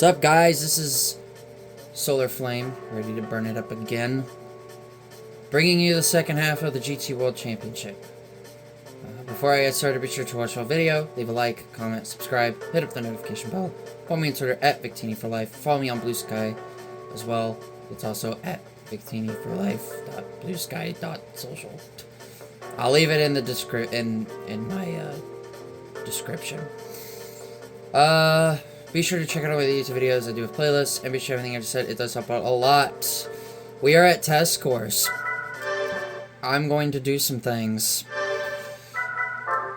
up, guys? This is Solar Flame, ready to burn it up again. Bringing you the second half of the GT World Championship. Before I get started, be sure to watch the video, leave a like, comment, subscribe, hit up the notification bell. Follow me on Twitter at VictiniForLife. Follow me on BlueSky as well. It's also at VictiniForLife.bluesky.social. I'll leave it in the description. Be sure to check out all the YouTube videos. I do have playlists, and be sure everything I just said, it does help out a lot. We are at test course. I'm going to do some things.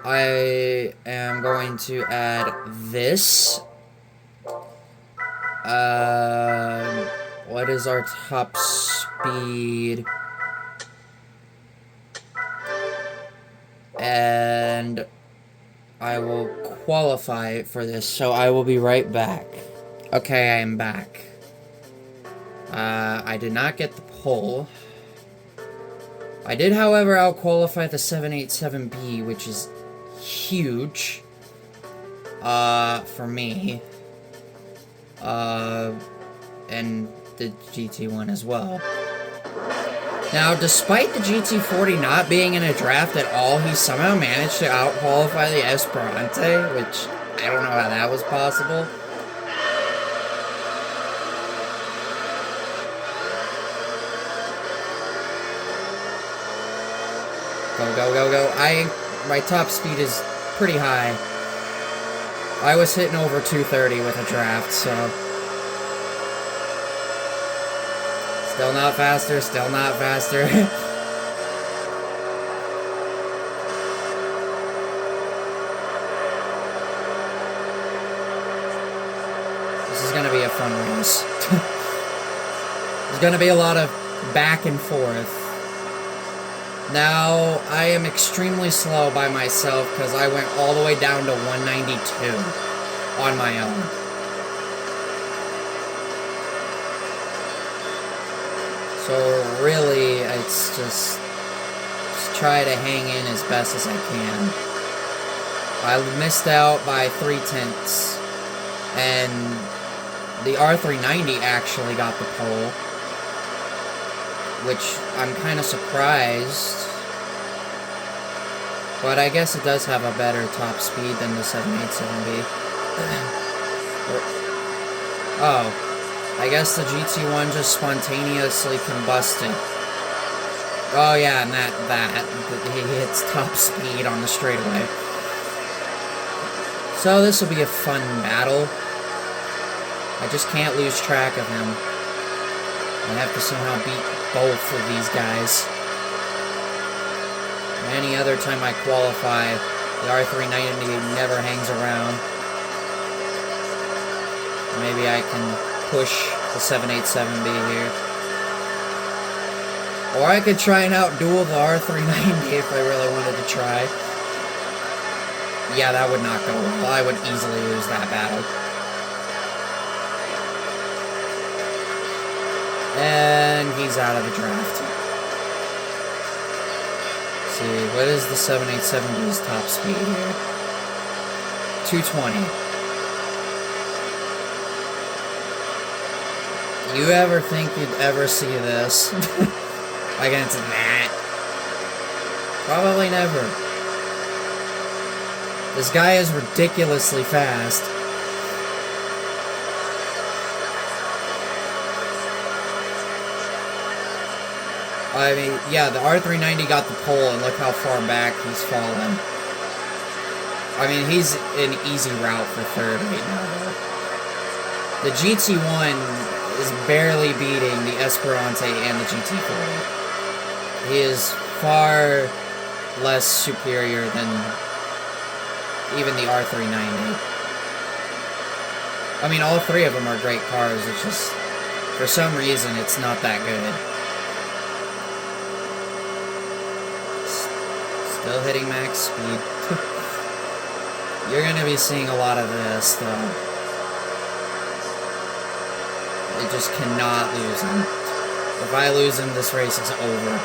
I am going to add this. What is our top speed? And I will qualify for this, so I will be right back. Okay, I am back. I did not get the pole. I did, however, out-qualify the 787B, which is huge, for me. And the GT1 as well. Now, despite the GT40 not being in a draft at all, he somehow managed to out-qualify the Esperante, which I don't know how that was possible. Go, go, go, go. My top speed is pretty high. I was hitting over 230 with a draft, so... Still not faster, still not faster. This is gonna be a fun race. There's gonna be a lot of back and forth. Now, I am extremely slow by myself because I went all the way down to 192 on my own. So really, it's just try to hang in as best as I can. I missed out by 3/10, and the R390 actually got the pole, which I'm kind of surprised. But I guess it does have a better top speed than the 787B. Oh. I guess the GT1 just spontaneously combusted. Oh yeah, and that he hits top speed on the straightaway. So this will be a fun battle. I just can't lose track of him. I have to somehow beat both of these guys. Any other time I qualify, the R390 never hangs around. Maybe I can push the 787B here. Or I could try and outduel the R390 if I really wanted to try. Yeah, that would not go well. I would easily lose that battle. And he's out of the draft. Let's see, what is the 787B's top speed here? 220. You ever think you'd ever see this against that? Probably never. This guy is ridiculously fast. I mean, yeah, the R390 got the pole, and look how far back he's fallen. I mean, he's an easy route for third right now, though. The GT1 is barely beating the Esperante and the GT40. He is far less superior than even the R390. I mean, all three of them are great cars, it's just, for some reason, it's not that good. Still hitting max speed. You're gonna be seeing a lot of this, though. I just cannot lose him. If I lose him, this race is over.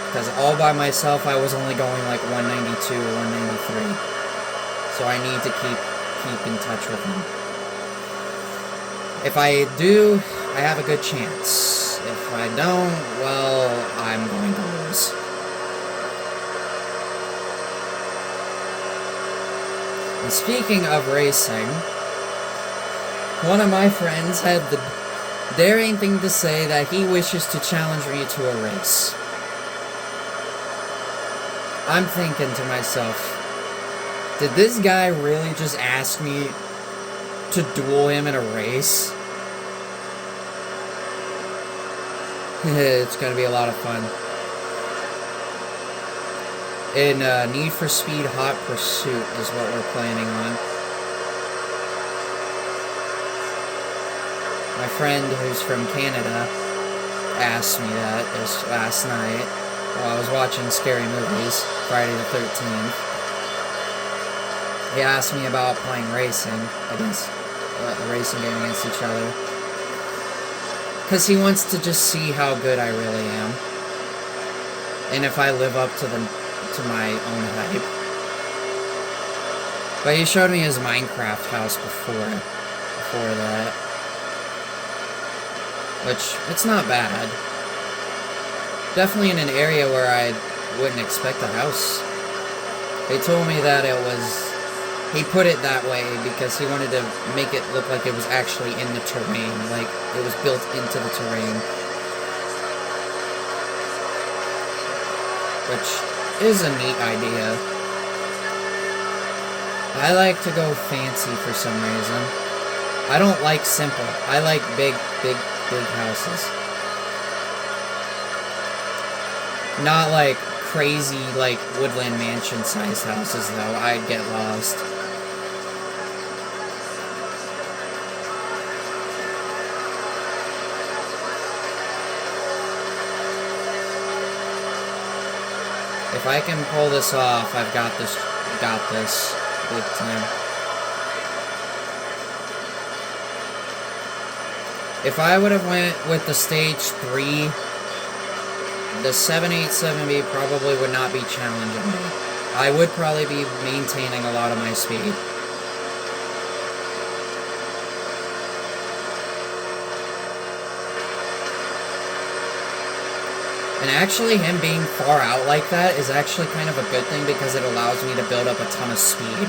Because all by myself, I was only going like 192 or 193. So I need to keep keep in touch with him. If I do, I have a good chance. If I don't, well, I'm going to lose. And speaking of racing, one of my friends had the daring thing to say that he wishes to challenge me to a race. I'm thinking to myself, did this guy really just ask me to duel him in a race? It's gonna be a lot of fun. In Need for Speed Hot Pursuit is what we're planning on. My friend who's from Canada asked me that this last night while I was watching Scary Movies, Friday the 13th. He asked me about playing racing against a racing game against each other. Because he wants to just see how good I really am. And if I live up to my own hype. But he showed me his Minecraft house before that. Which, it's not bad. Definitely in an area where I wouldn't expect a house. They told me that it was... He put it that way because he wanted to make it look like it was actually in the terrain. Like, it was built into the terrain. Which is a neat idea. I like to go fancy for some reason. I don't like simple. I like big houses. Not like crazy, like, woodland mansion-sized houses, though. I'd get lost. If I can pull this off, I've got this big time. If I would have went with the stage 3, the 787B probably would not be challenging me. I would probably be maintaining a lot of my speed. And actually, him being far out like that is actually kind of a good thing because it allows me to build up a ton of speed.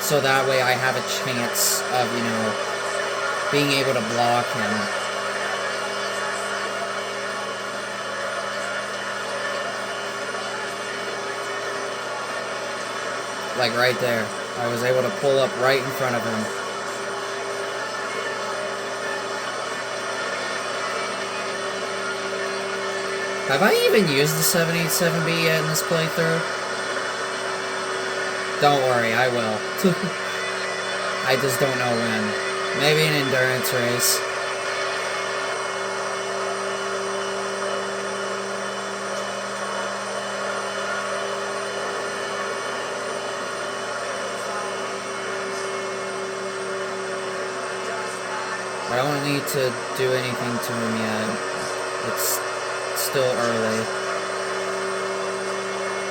So that way I have a chance of, you know, being able to block him. Like right there. I was able to pull up right in front of him. Have I even used the 787B yet in this playthrough? Don't worry, I will. I just don't know when. Maybe an endurance race. I don't need to do anything to him yet. It's still early.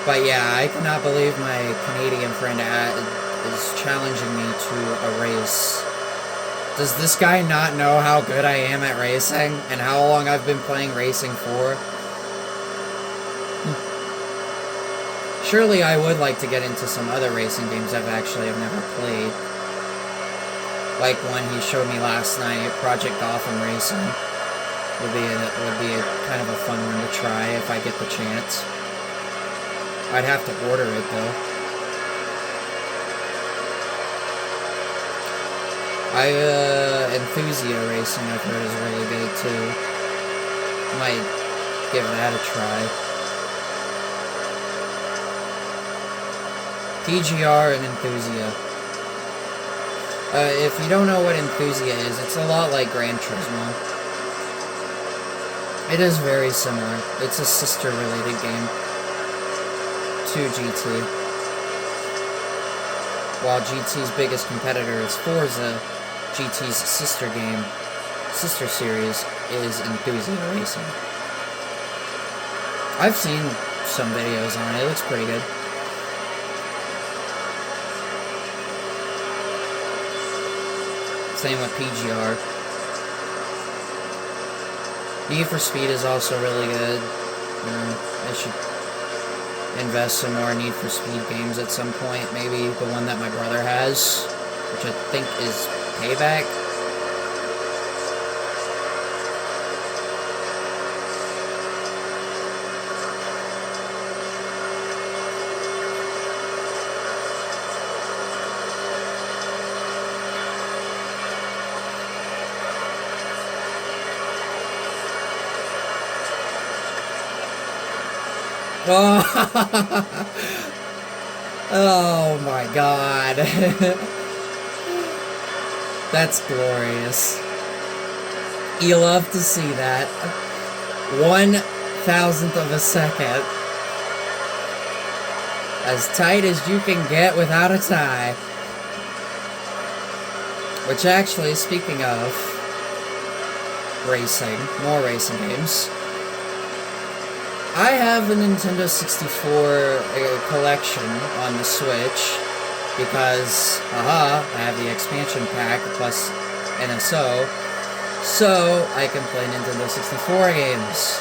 But yeah, I cannot believe my Canadian friend is challenging me to a race. Does this guy not know how good I am at racing and how long I've been playing racing for? Surely I would like to get into some other racing games I've never played. Like one he showed me last night, Project Gotham Racing. Would be a kind of a fun one to try if I get the chance. I'd have to order it though. Enthusia Racing I've heard is really good too. Might give that a try. PGR and Enthusia. If you don't know what Enthusia is, it's a lot like Gran Turismo. It is very similar. It's a sister-related game to GT. While GT's biggest competitor is Forza, GT's sister series, is Enthusia Racing. I've seen some videos on it. It looks pretty good. Same with PGR. Need for Speed is also really good. I should invest in more Need for Speed games at some point. Maybe the one that my brother has, which I think is Payback. Oh my god. That's glorious. You love to see that. 1,000th of a second. As tight as you can get without a tie. Which actually, speaking of racing, more racing games, I have a Nintendo 64 collection on the Switch because, I have the expansion pack plus NSO, so I can play Nintendo 64 games.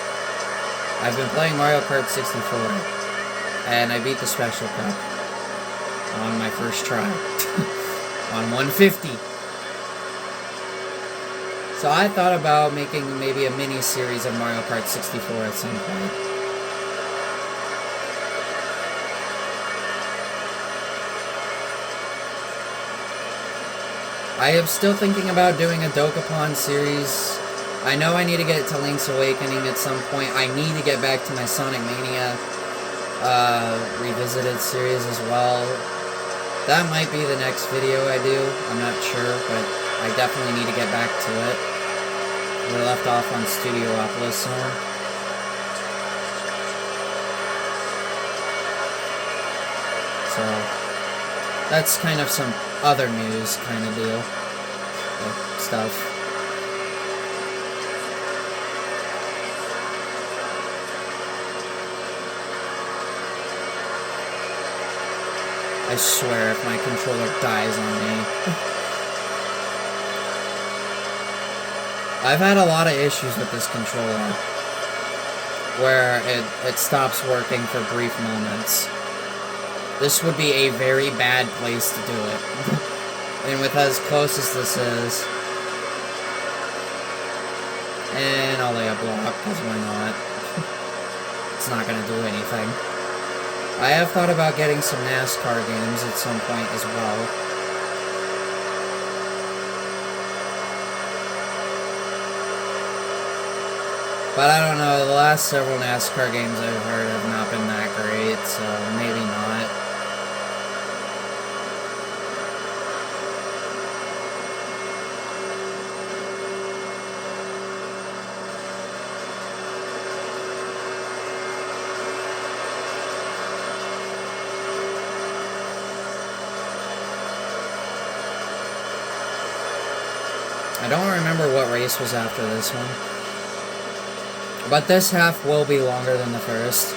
I've been playing Mario Kart 64, and I beat the Special Cup on my first try, on 150. So I thought about making maybe a mini-series of Mario Kart 64 at some point. I am still thinking about doing a Dokapon series. I know I need to get to Link's Awakening at some point. I need to get back to my Sonic Mania Revisited series as well. That might be the next video I do. I'm not sure, but I definitely need to get back to it. We left off on Studiopolis somewhere. So that's kind of some other news kind of deal. Like stuff. I swear if my controller dies on me. I've had a lot of issues with this controller. Where it stops working for brief moments. This would be a very bad place to do it. And with as close as this is... And I'll lay a block, because why not? It's not going to do anything. I have thought about getting some NASCAR games at some point as well. But I don't know, the last several NASCAR games I've heard have not been that great, so maybe not. I don't remember what race was after this one. But this half will be longer than the first.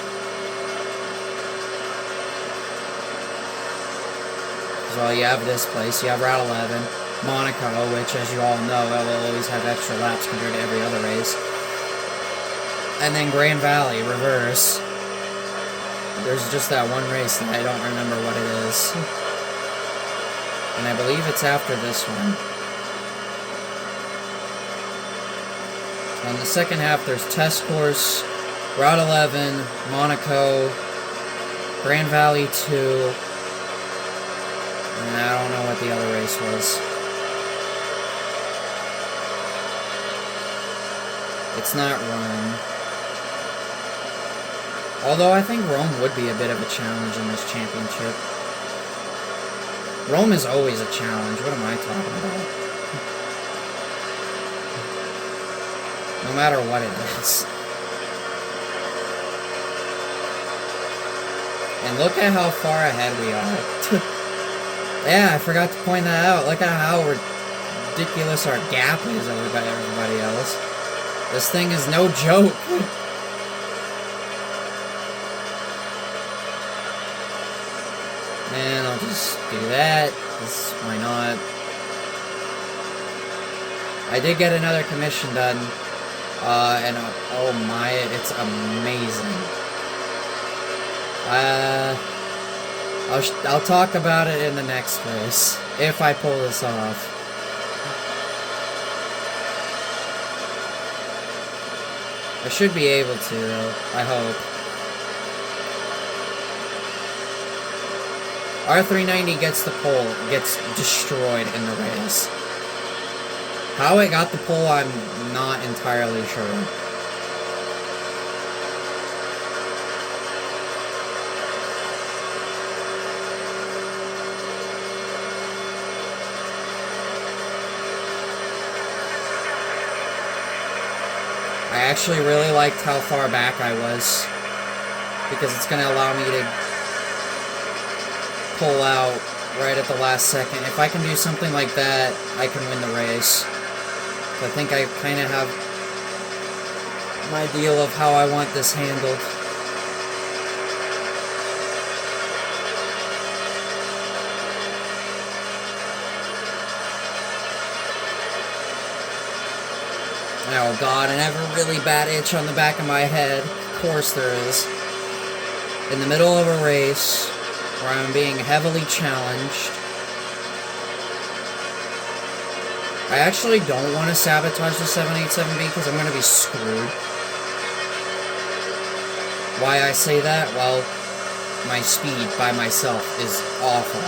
So you have this place, you have Route 11, Monaco, which as you all know, will always have extra laps compared to every other race. And then Gran Valley, reverse. There's just that one race that I don't remember what it is. And I believe it's after this one. On the second half, there's Test Course, Route 11, Monaco, Grand Valley 2, and I don't know what the other race was. It's not Rome. Although I think Rome would be a bit of a challenge in this championship. Rome is always a challenge. What am I talking about? No matter what it is. And look at how far ahead we are. Yeah, I forgot to point that out. Look at how ridiculous our gap is over by everybody else. This thing is no joke. And I'll just do that. Why not? I did get another commission done, and oh my, it's amazing. I'll talk about it in the next race, if I pull this off. I should be able to, though, I hope. R390 gets the pole, gets destroyed in the race. How it got the pole, I'm not entirely sure. I actually really liked how far back I was, because it's going to allow me to pull out right at the last second. If I can do something like that, I can win the race. I think I kind of have an idea of how I want this handled. Oh god, and I have a really bad itch on the back of my head. Of course there is. In the middle of a race, where I'm being heavily challenged. I actually don't want to sabotage the 787B because I'm going to be screwed. Why I say that? Well, my speed by myself is awful.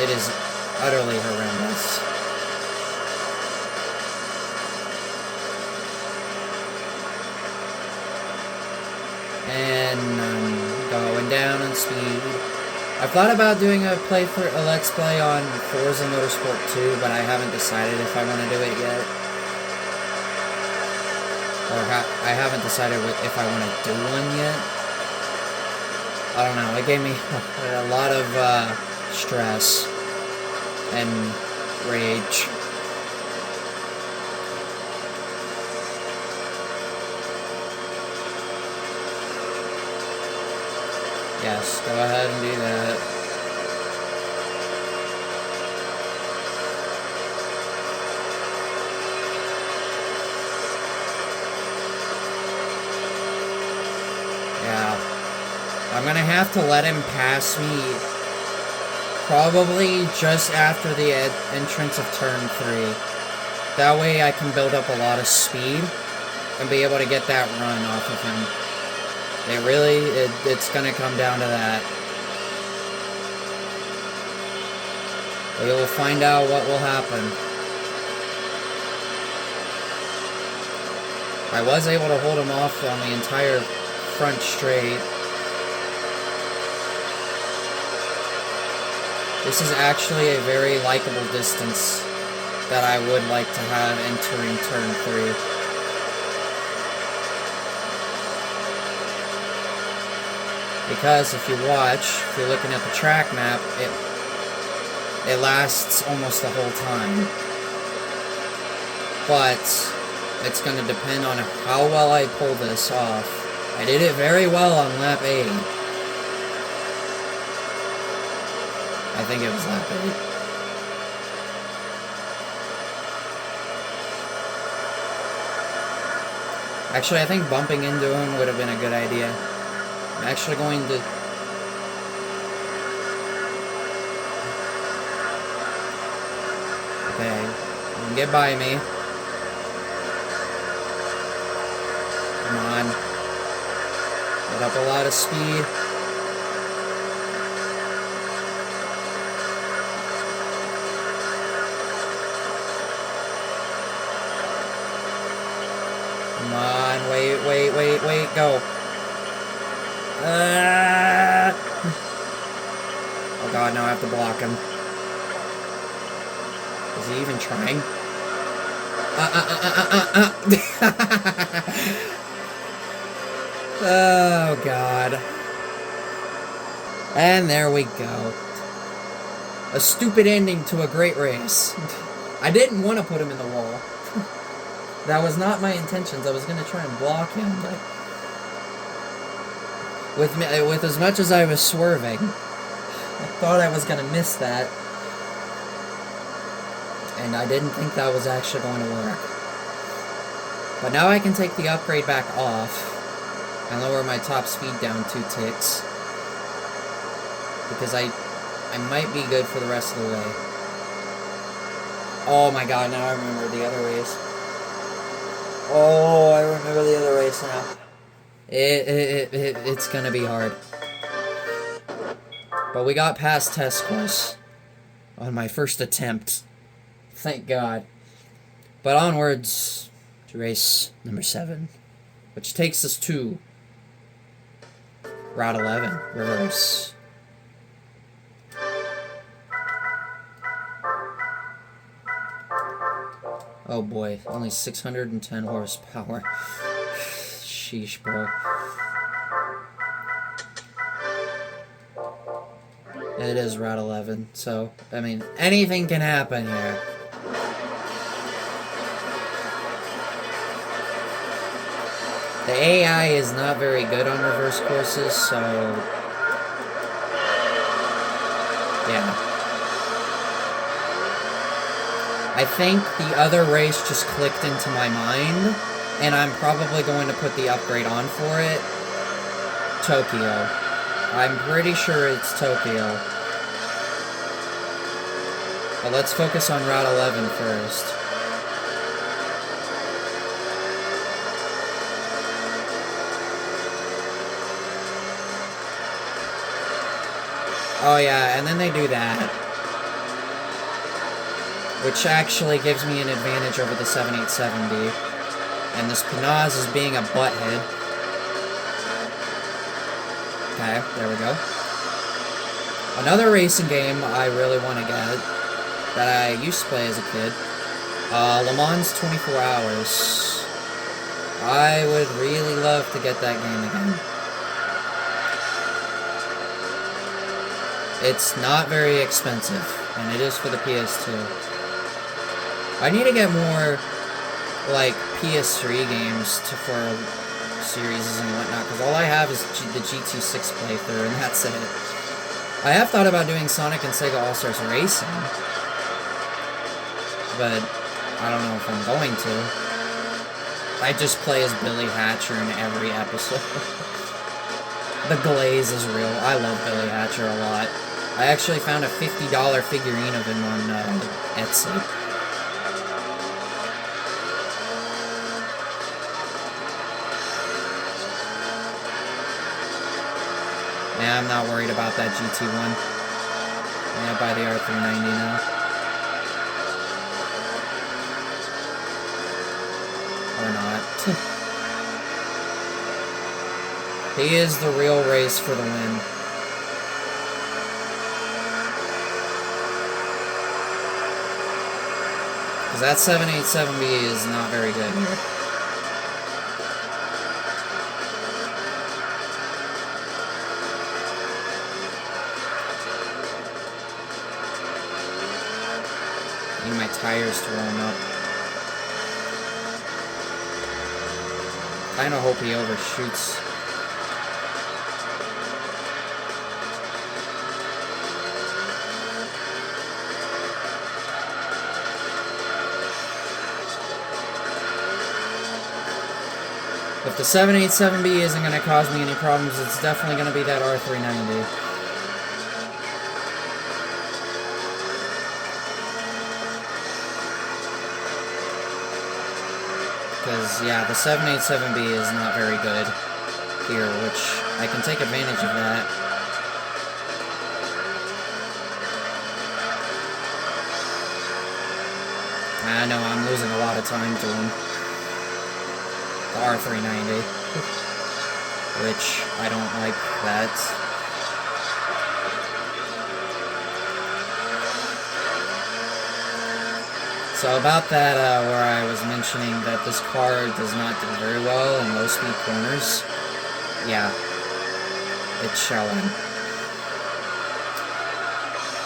It is utterly horrendous. And I'm going down in speed. I've thought about doing a Let's Play on Forza Motorsport 2, but I haven't decided if I want to do it yet. Or I haven't decided if I want to do one yet. I don't know, it gave me a lot of stress and rage. Yes, go ahead and do that. Yeah. I'm gonna have to let him pass me probably just after the entrance of turn 3. That way I can build up a lot of speed and be able to get that run off of him. It's gonna come down to that. We will find out what will happen. I was able to hold him off on the entire front straight. This is actually a very likable distance that I would like to have entering turn 3. Because if you watch, if you're looking at the track map, it lasts almost the whole time. But it's going to depend on how well I pull this off. I did it very well on lap 8. I think it was lap 8. Actually, I think bumping into him would have been a good idea. I'm actually going to... Okay, you can get by me. Come on. Put up a lot of speed. Come on, wait, go. Oh god, now I have to block him. Is he even trying? Oh god. And there we go. A stupid ending to a great race. I didn't want to put him in the wall. That was not my intentions. I was going to try and block him, but... With as much as I was swerving, thought I was gonna miss that. And I didn't think that was actually going to work. But now I can take the upgrade back off and lower my top speed down 2 ticks. Because I might be good for the rest of the way. Oh my god, now I remember the other race. Oh, I remember the other race now. It's gonna be hard. But we got past test course on my first attempt. Thank God. But onwards to race number 7, which takes us to Route 11, reverse. Oh boy, only 610 horsepower. Sheesh, bro. It is Route 11, so, I mean, anything can happen here. The AI is not very good on reverse courses, so... yeah. I think the other race just clicked into my mind, and I'm probably going to put the upgrade on for it. Tokyo. I'm pretty sure it's Tokyo. But let's focus on Route 11 first. Oh yeah, and then they do that. Which actually gives me an advantage over the 787B. And this Pinaz is being a butthead. Okay, there we go. Another racing game I really want to get, that I used to play as a kid, Le Mans 24 Hours. I would really love to get that game again. It's not very expensive, and it is for the PS2. I need to get more, like, PS3 games for series and whatnot, because all I have is the GT6 playthrough, and that's it. I have thought about doing Sonic and Sega All-Stars Racing, but I don't know if I'm going to. I just play as Billy Hatcher in every episode. The glaze is real. I love Billy Hatcher a lot. I actually found a $50 figurine of him on Etsy. Yeah, I'm not worried about that GT1. Yeah, buy the R390 now. Or not. He is the real race for the win. Because that 787B is not very good here. Need my tires to warm up. Kinda hope he overshoots. If the 787B isn't going to cause me any problems, it's definitely going to be that R390. Because, yeah, the 787B is not very good here, which I can take advantage of that. I know, I'm losing a lot of time to him. The R390. Which, I don't like that. So about that, where I was mentioning that this car does not do very well in low-speed corners, yeah, it's showing.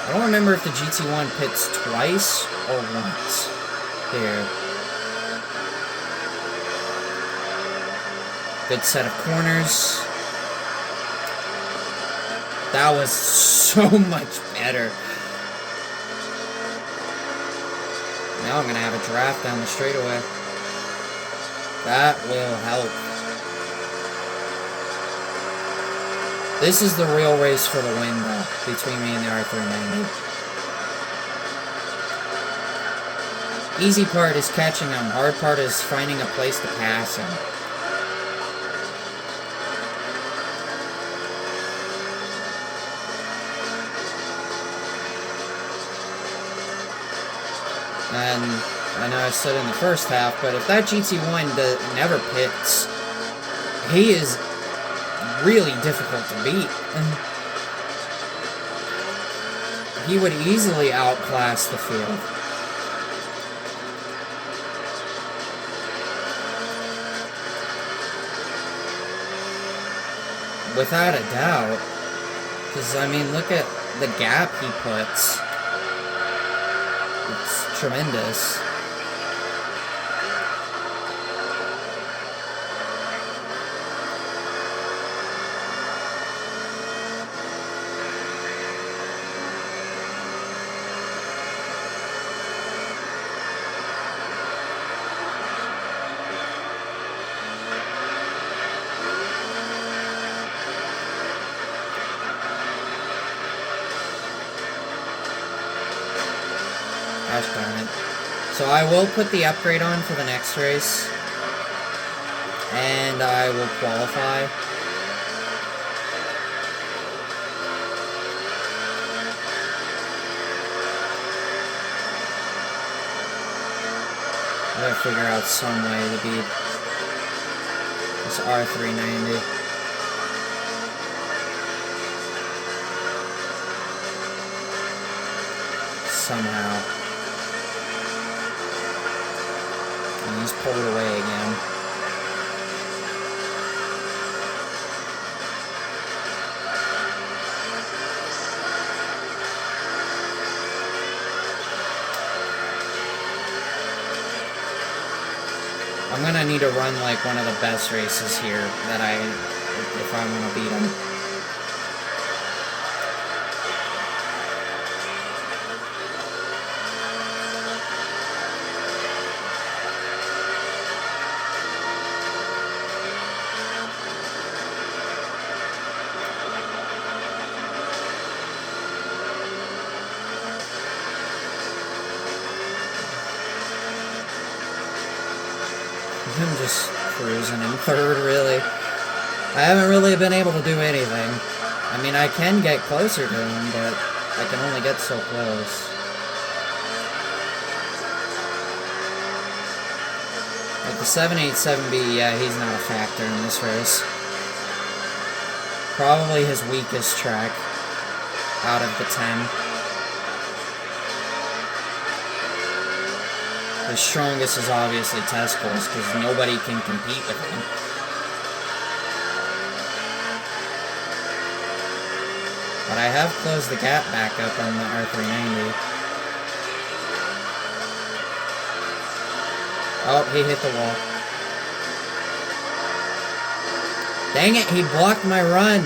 I don't remember if the GT1 pits twice or once. Here. Good set of corners. That was so much better. Now I'm gonna have a draft down the straightaway. That will help. This is the real race for the win, though, between me and the R390. Easy part is catching him. Hard part is finding a place to pass him. And I know I said in the first half, but if that GT1 never pits, he is really difficult to beat. He would easily outclass the field. Without a doubt. Because, I mean, look at the gap he puts. It's tremendous. Gosh darn it. So I will put the upgrade on for the next race. And I will qualify. I gotta figure out some way to beat this R390. Somehow. And he's pulled away again. I'm gonna need to run like one of the best races here that if I want to beat him. I'm just cruising in third, really. I haven't really been able to do anything. I mean, I can get closer to him, but I can only get so close. Like the 787B, yeah, he's not a factor in this race. Probably his weakest track out of the 10. The strongest is obviously test course, because nobody can compete with him. But I have closed the gap back up on the R390. Oh, he hit the wall. Dang it, he blocked my run!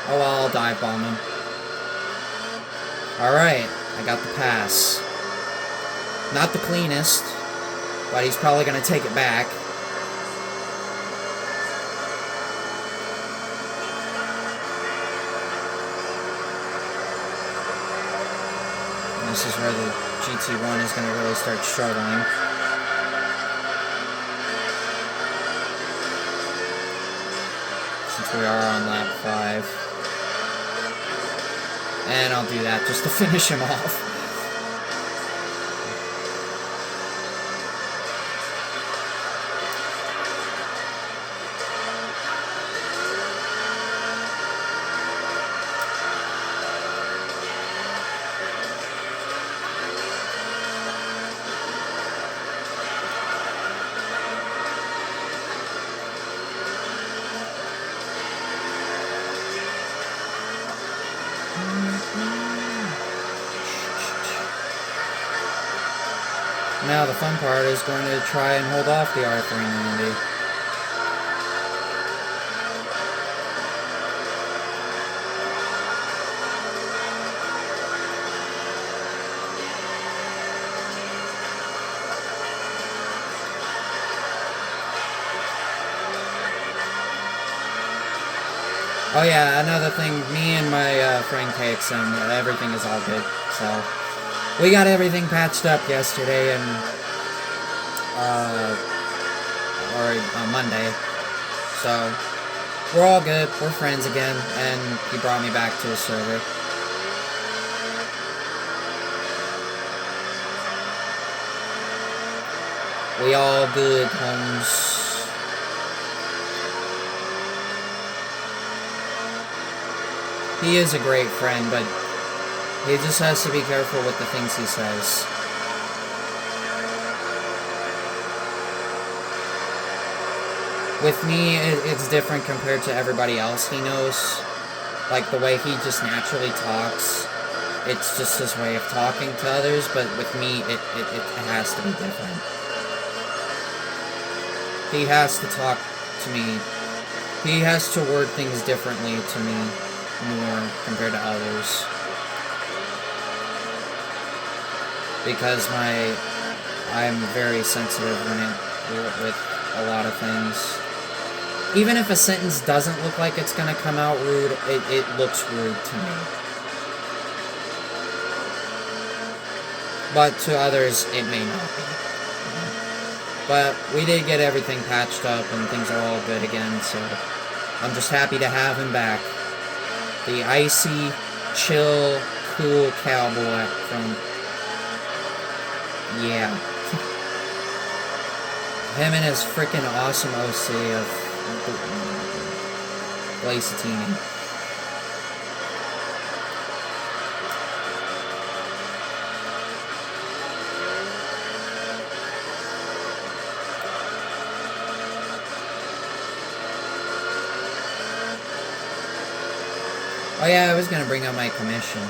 Oh well, I'll dive bomb him. Alright, I got the pass. Not the cleanest, but he's probably going to take it back. And this is where the GT1 is going to really start struggling. Since we are on lap 5. And I'll do that just to finish him off. Now the fun part is going to try and hold off the R390. Oh yeah, another thing, me and my friend KXM, everything is all good. So, we got everything patched up yesterday and, or on Monday. So, we're all good, we're friends again, and he brought me back to his server. We all good, Holmes. He is a great friend, but he just has to be careful with the things he says. With me, it's different compared to everybody else he knows. Like, the way he just naturally talks. It's just his way of talking to others, but with me, it has to be different. He has to talk to me. He has to word things differently to me more compared to others. Because I'm very sensitive with a lot of things. Even if a sentence doesn't look like it's gonna come out rude, it looks rude to me. But to others, it may not be. But we did get everything patched up and things are all good again, so I'm just happy to have him back. The icy, chill, cool cowboy from... Yeah. Him and his freaking awesome OC of Glacitini. Oh yeah, I was gonna bring up my commission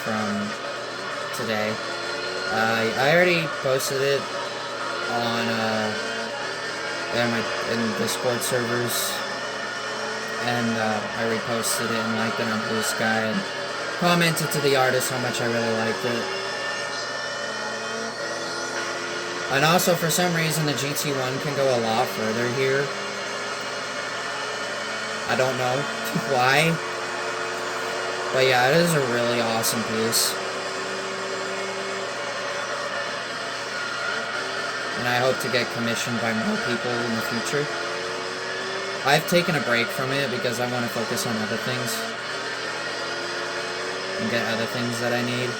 from today. I already posted it on in Discord servers, and I reposted it and liked it on BlueSky and commented to the artist how much I really liked it. And also, for some reason, the GT1 can go a lot further here. I don't know why. But yeah, it is a really awesome piece. And I hope to get commissioned by more people in the future. I've taken a break from it because I want to focus on other things. And get other things that I need.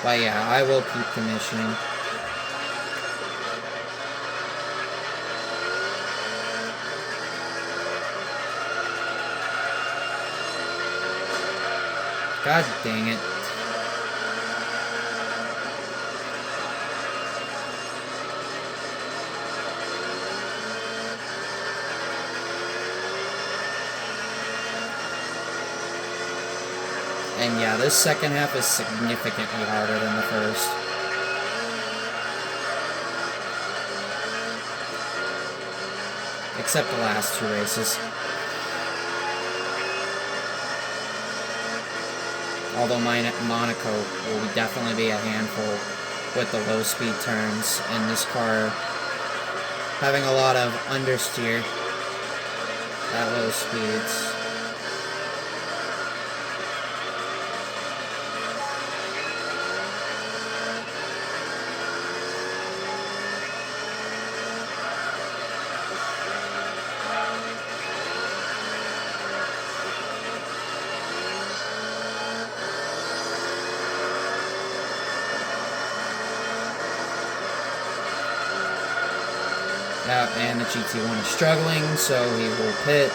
But yeah, I will keep commissioning. God dang it. And yeah, this second half is significantly harder than the first. Except the last two races. Although Monaco will definitely be a handful with the low speed turns, and this car having a lot of understeer at low speeds. And the GT1 is struggling, so he will pit.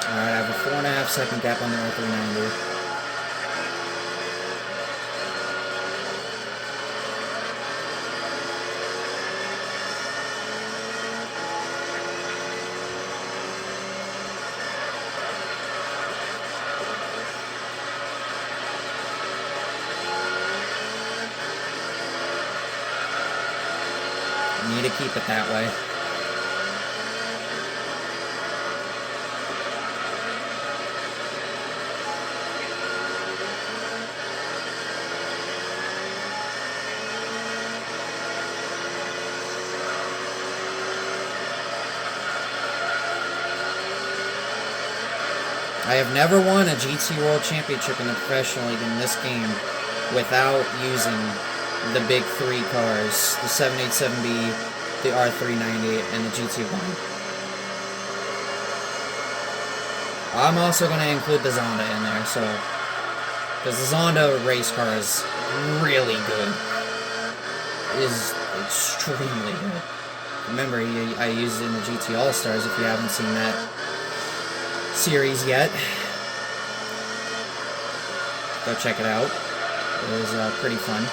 Alright, I have a 4.5 second gap on the R390. Need to keep it that way. I have never won a GT World Championship in the Professional League in this game without using the big three cars, the 787B, the R390, and the GT1. I'm also going to include the Zonda in there, so, because the Zonda race car is really good. It is extremely good. Remember, I used it in the GT All-Stars if you haven't seen that series yet. Go check it out. It was pretty fun.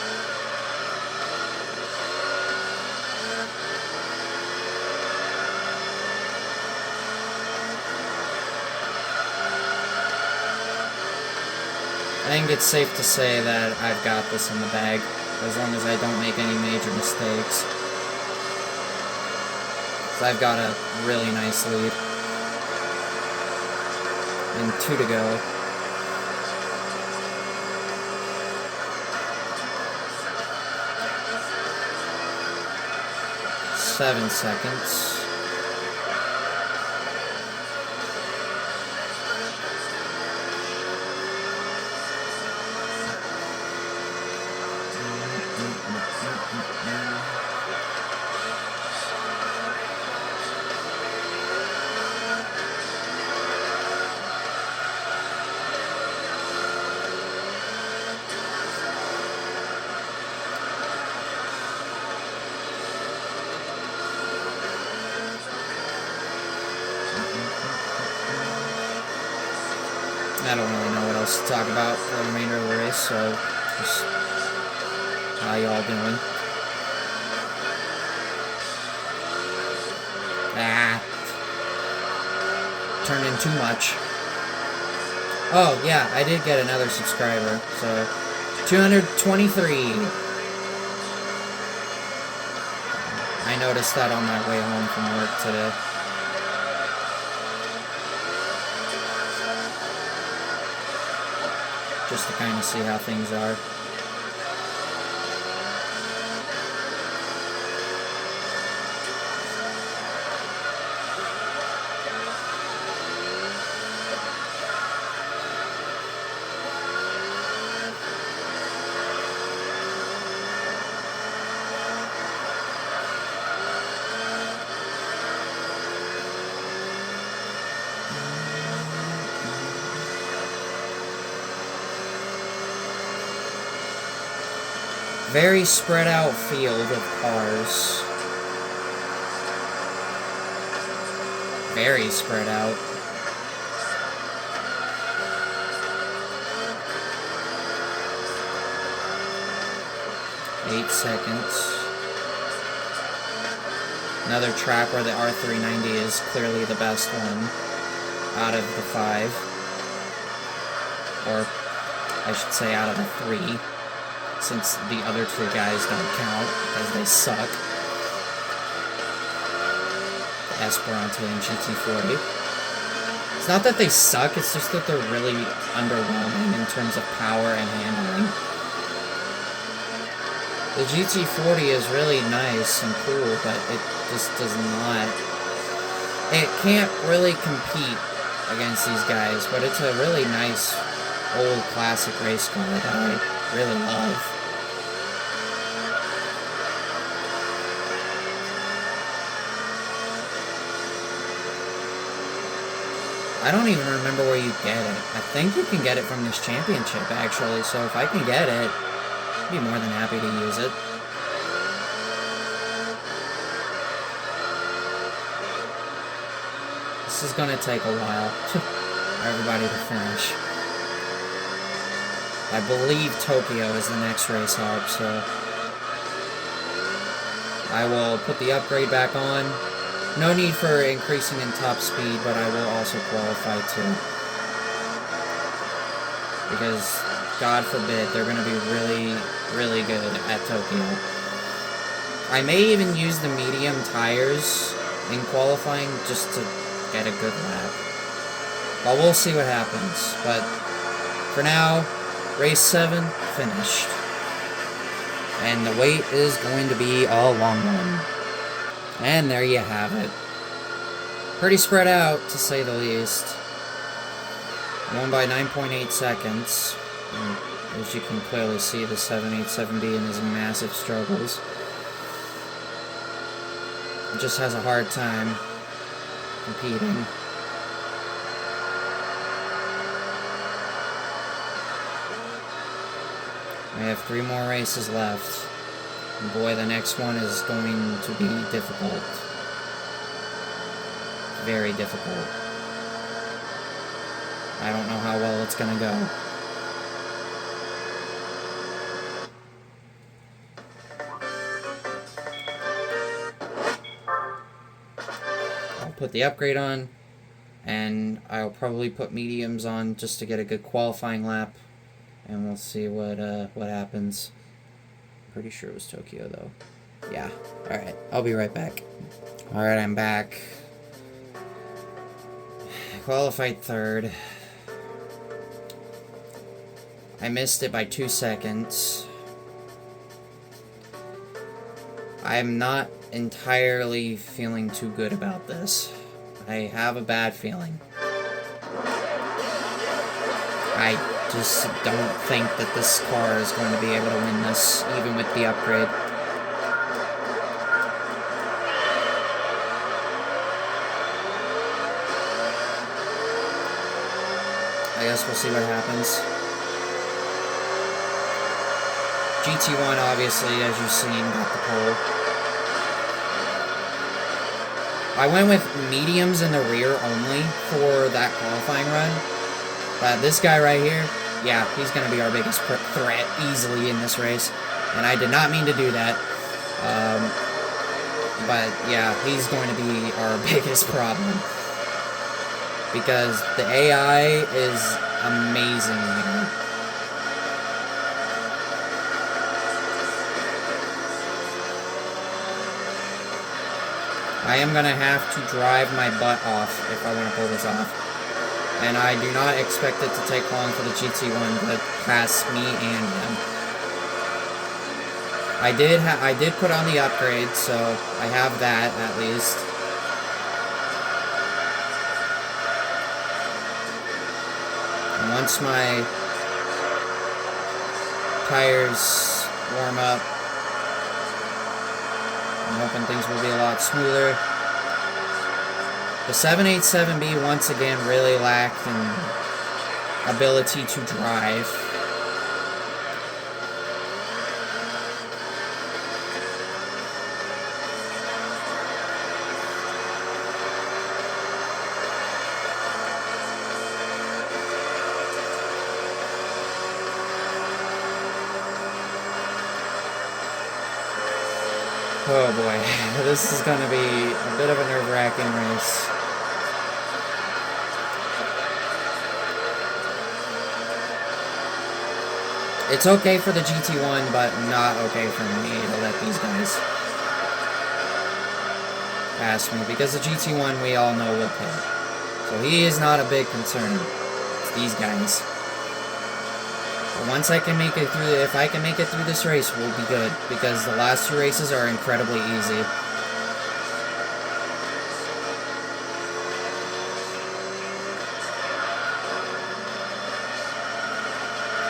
I think it's safe to say that I've got this in the bag, as long as I don't make any major mistakes. So I've got a really nice lead. And 2 to go. Seven seconds. I don't really know what else to talk about for the remainder of the race, so just how y'all doing? Turned in too much. Oh, yeah, I did get another subscriber, so 223. I noticed that on my way home from work today. Just to kind of see how things are. Very spread out field of cars. Very spread out. Eight seconds. Another track where the R390 is clearly the best one out of the 5. Or, I should say, out of the 3. Since the other 2 guys don't count, because they suck. Esperante and GT40. It's not that they suck, it's just that they're really underwhelming in terms of power and handling. The GT40 is really nice and cool, but it just does not... It can't really compete against these guys, but it's a really nice, old, classic race car that I really love. I don't even remember where you get it. I think you can get it from this championship, actually, so if I can get it, I'd be more than happy to use it. This is gonna take a while for everybody to finish. I believe Tokyo is the next race up, so I will put the upgrade back on. No need for increasing in top speed, but I will also qualify too. Because, God forbid, they're going to be really, really good at Tokyo. I may even use the medium tires in qualifying just to get a good lap. But we'll see what happens. But for now, race 7 finished. And the wait is going to be a long one. And there you have it. Pretty spread out, to say the least. Won by 9.8 seconds. And as you can clearly see, the 787B in his massive struggles. Just has a hard time competing. We have 3 more races left. And boy, the next one is going to be difficult. Very difficult. I don't know how well it's gonna go. I'll put the upgrade on, and I'll probably put mediums on just to get a good qualifying lap. And we'll see what happens. Pretty sure it was Tokyo, though. Yeah. Alright, I'll be right back. Alright, I'm back. Qualified third. I missed it by 2 seconds. I'm not entirely feeling too good about this. I have a bad feeling. I just don't think that this car is going to be able to win this, even with the upgrade. I guess we'll see what happens. GT1, obviously, as you've seen, got the pole. I went with mediums in the rear only for that qualifying run. But this guy right here, yeah, he's going to be our biggest threat easily in this race. And I did not mean to do that. But yeah, he's going to be our biggest problem. Because the AI is amazing here. I am going to have to drive my butt off if I want to pull this off. And I do not expect it to take long for the GT1 to pass me and him. I did put on the upgrade, so I have that at least. And once my tires warm up, I'm hoping things will be a lot smoother. The 787B once again really lacked in ability to drive. Oh boy, this is going to be a bit of a nerve-wracking race. It's okay for the GT1, but not okay for me to let these guys pass me, because the GT1 we all know will pit. So he is not a big concern. It's these guys. But once I can make it through, if I can make it through this race, we'll be good, because the last 2 races are incredibly easy.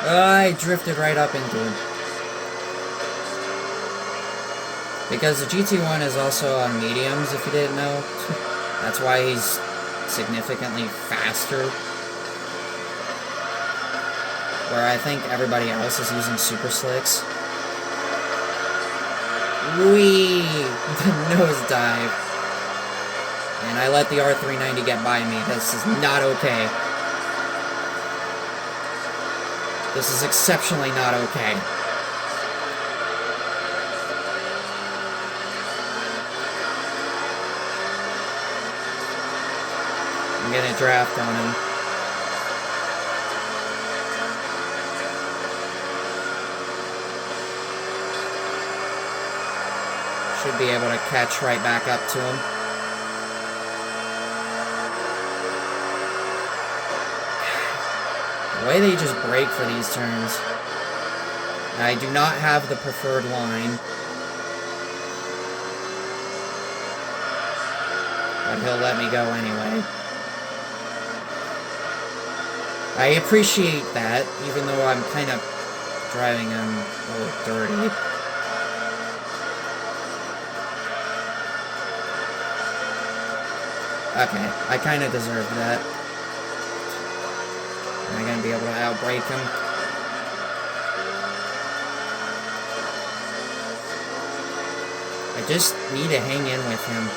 I drifted right up into him. Because the GT1 is also on mediums, if you didn't know. That's why he's significantly faster. Where I think everybody else is using super slicks. Whee! Nosedive. And I let the R390 get by me. This is not okay. This is exceptionally not okay. I'm getting a draft on him. Should be able to catch right back up to him. The way they just brake for these turns. I do not have the preferred line. But he'll let me go anyway. I appreciate that, even though I'm kind of driving him a little dirty. Okay, I kind of deserve that. Am I going to be able to outbrake him? I just need to hang in with him.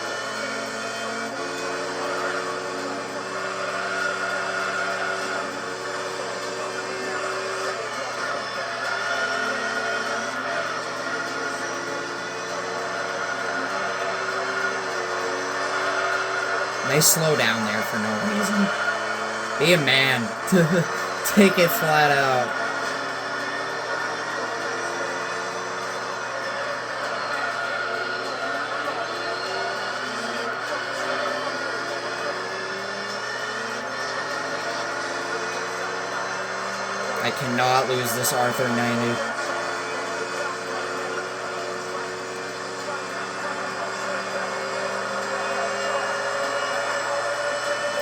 They slow down there for no reason. Be a man. Take it flat out. I cannot lose this Arthur 90.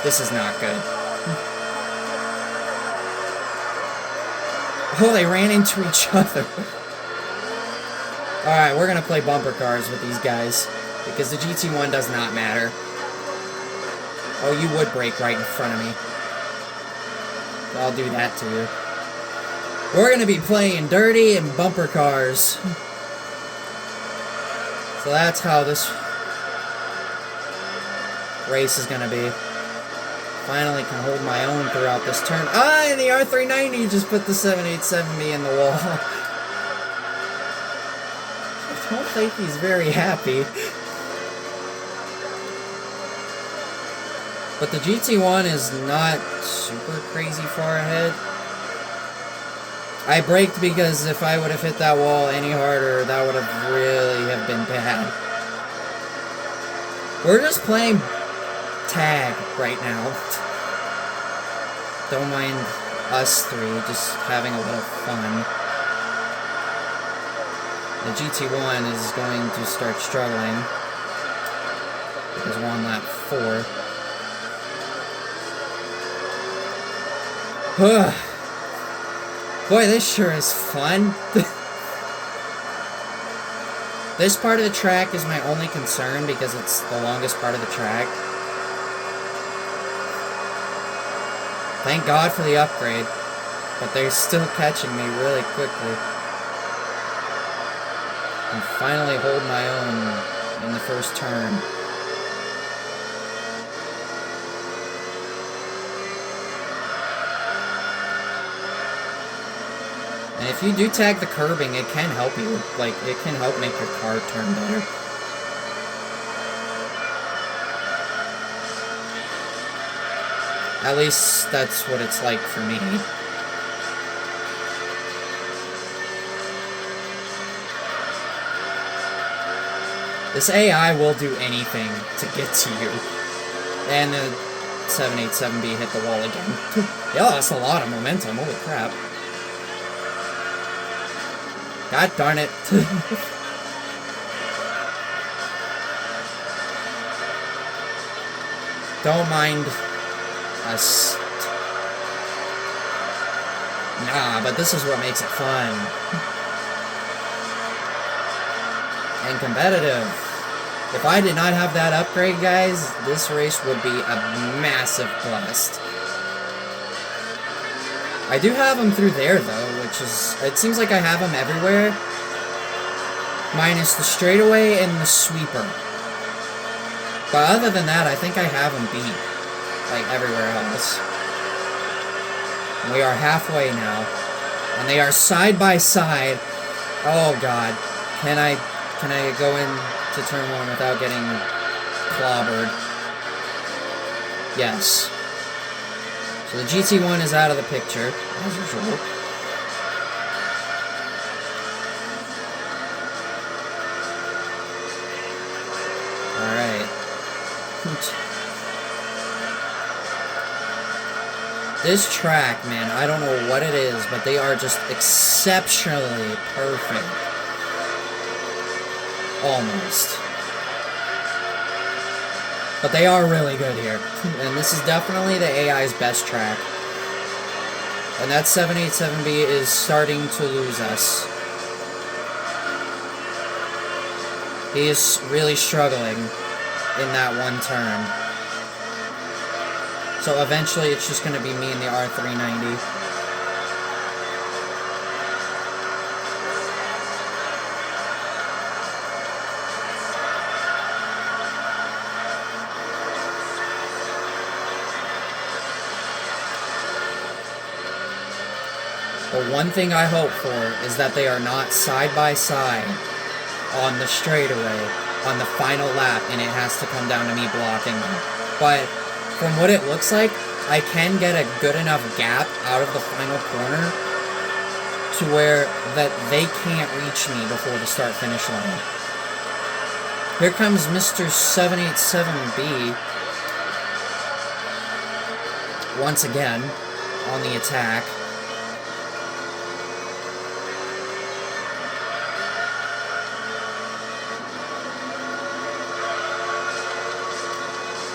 This is not good. Oh, they ran into each other. Alright, we're gonna play bumper cars with these guys, because the GT1 does not matter. Oh, you would brake right in front of me. I'll do that to you. We're gonna be playing dirty and bumper cars. So that's how this race is gonna be. Finally can hold my own throughout this turn. Ah, and the R390 just put the 787B in the wall. I don't think he's very happy. But the GT1 is not super crazy far ahead. I braked because if I would have hit that wall any harder, that would have really have been bad. We're just playing tag right now. Don't mind us three just having a little fun. The GT1 is going to start struggling because we're on lap 4. Boy, this sure is fun. This part of the track is my only concern because it's the longest part of the track. Thank God for the upgrade, but they're still catching me really quickly. And finally hold my own in the first turn. And if you do tag the curbing, it can help you. Like, it can help make your car turn better. At least that's what it's like for me. This AI will do anything to get to you. And the 787B hit the wall again. Yeah, that's a lot of momentum, holy crap. God darn it. Don't mind us. Nah, but this is what makes it fun. And competitive. If I did not have that upgrade, guys, this race would be a massive bust. I do have them through there, though, which is... It seems like I have them everywhere. Minus the straightaway and the sweeper. But other than that, I think I have them beat. Like, everywhere else. And we are halfway now. And they are side by side. Oh, God. Can I go into turn 1 without getting clobbered? Yes. So the GT1 is out of the picture, as usual. Alright. This track, man, I don't know what it is, but they are just exceptionally perfect. Almost. But they are really good here. And this is definitely the AI's best track. And that 787B is starting to lose us. He is really struggling in that one turn. So eventually it's just going to be me and the R390. But one thing I hope for is that they are not side by side on the straightaway on the final lap, and it has to come down to me blocking them. But from what it looks like, I can get a good enough gap out of the final corner to where that they can't reach me before the start-finish line. Here comes Mr. 787B once again on the attack.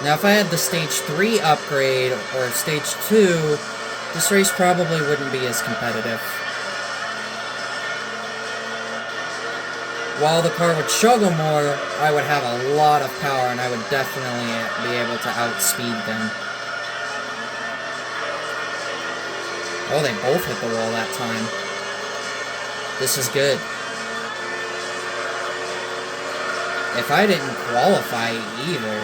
Now, if I had the Stage 3 upgrade, or Stage 2, this race probably wouldn't be as competitive. While the car would struggle more, I would have a lot of power, and I would definitely be able to outspeed them. Oh, they both hit the wall that time. This is good. If I didn't qualify either...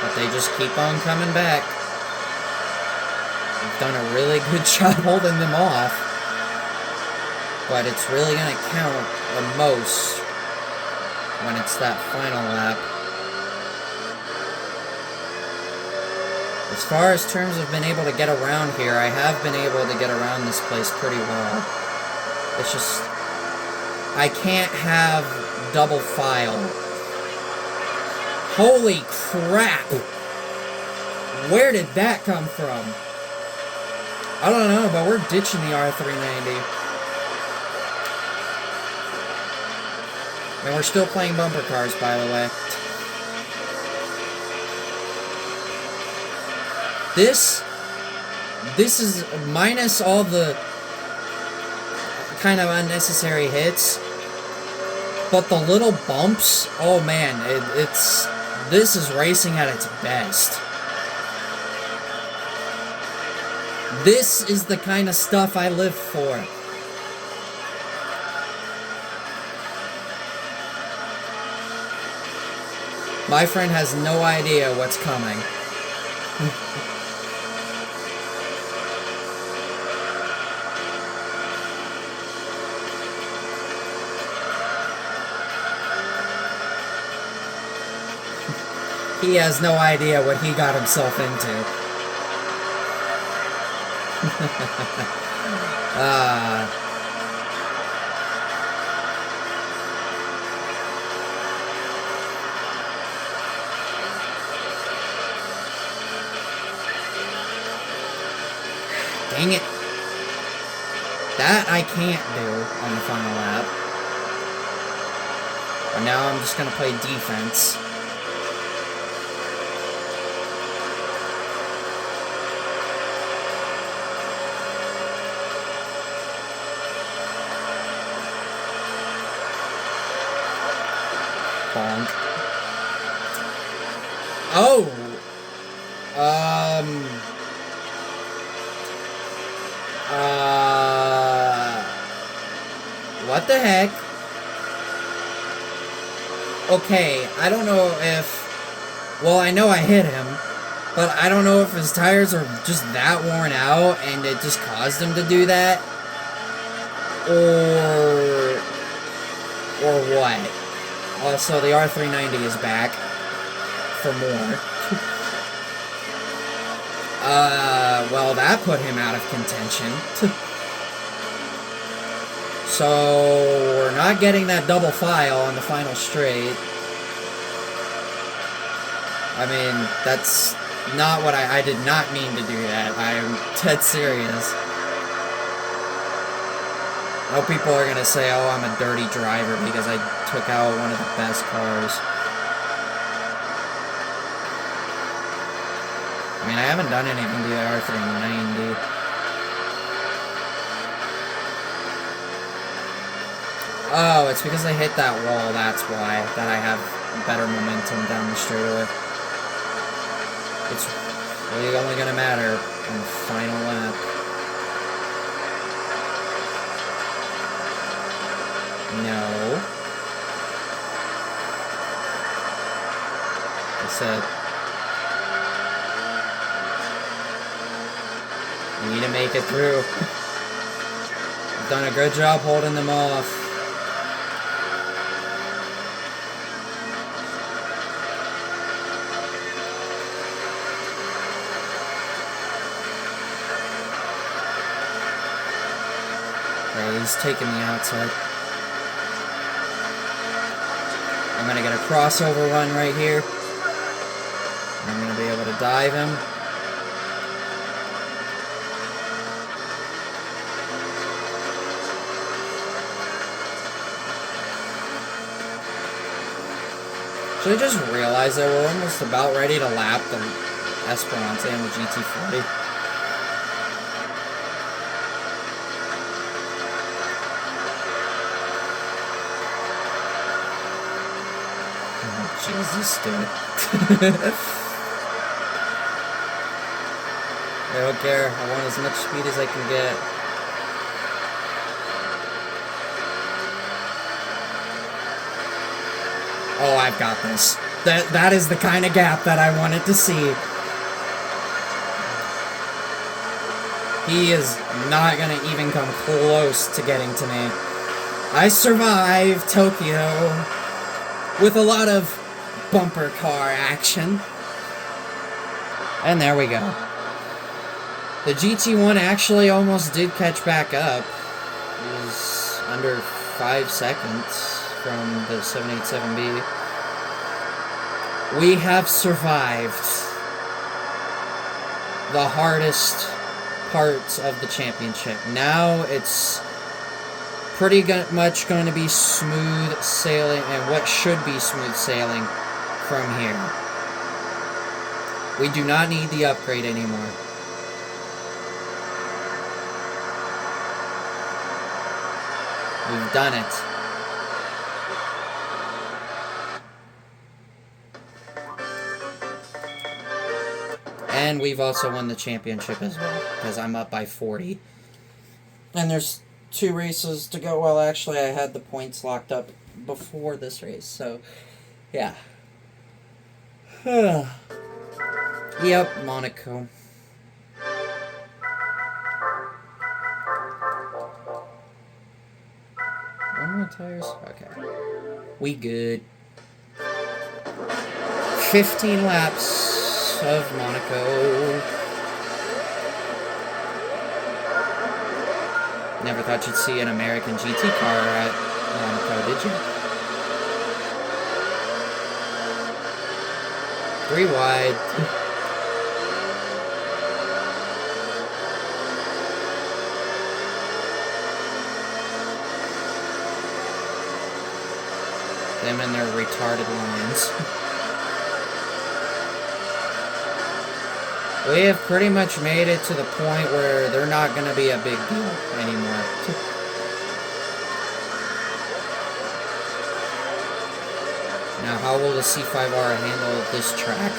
But they just keep on coming back. We've done a really good job holding them off. But it's really going to count the most when it's that final lap. As far as terms of being able to get around here, I have been able to get around this place pretty well. It's just, I can't have double file. Holy crap! Where did that come from? I don't know, but we're ditching the R390. And we're still playing bumper cars, by the way. This is minus all the kind of unnecessary hits, but the little bumps, oh man, this is racing at its best. This is the kind of stuff I live for. My friend has no idea what's coming. He has no idea what he got himself into. Dang it. That I can't do on the final lap. But now I'm just going to play defense. Bonk. Oh! What the heck? Okay, I don't know if... Well, I know I hit him, but I don't know if his tires are just that worn out and it just caused him to do that. Or what? Also, the R390 is back for more. Well, that put him out of contention. So, we're not getting that double file on the final straight. I mean, that's not what I did not mean to do that. I am dead serious. I know people are gonna say, oh, I'm a dirty driver because I took out one of the best cars. I mean, I haven't done anything to the R390. Oh, it's because I hit that wall, that's why, that I have better momentum down the straightaway. It's really only gonna matter on the final lap. No. I said, you need to make it through. I've done a good job holding them off. Okay, he's taking the outside. I'm gonna get a crossover run right here. I'm gonna be able to dive him. So I just realized that we're almost about ready to lap the Esperante and the GT40. Jesus, dude. I don't care. I want as much speed as I can get. Oh, I've got this. That is the kind of gap that I wanted to see. He is not going to even come close to getting to me. I survived Tokyo with a lot of bumper car action. And there we go. The GT1 actually almost did catch back up. It was under 5 seconds from the 787B. We have survived the hardest parts of the championship. Now it's pretty much going to be smooth sailing, and what should be smooth sailing from here. We do not need the upgrade anymore. We've done it. And we've also won the championship as well, because I'm up by 40. And there's 2 races to go. Well, actually, I had the points locked up before this race, so yeah. Yep, Monaco. One more tires? Okay. We good. 15 laps of Monaco. Never thought you'd see an American GT car at Monaco, did you? 3 wide. Them and their retarded lines. We have pretty much made it to the point where they're not going to be a big deal anymore. Now, how will the C5R handle this track?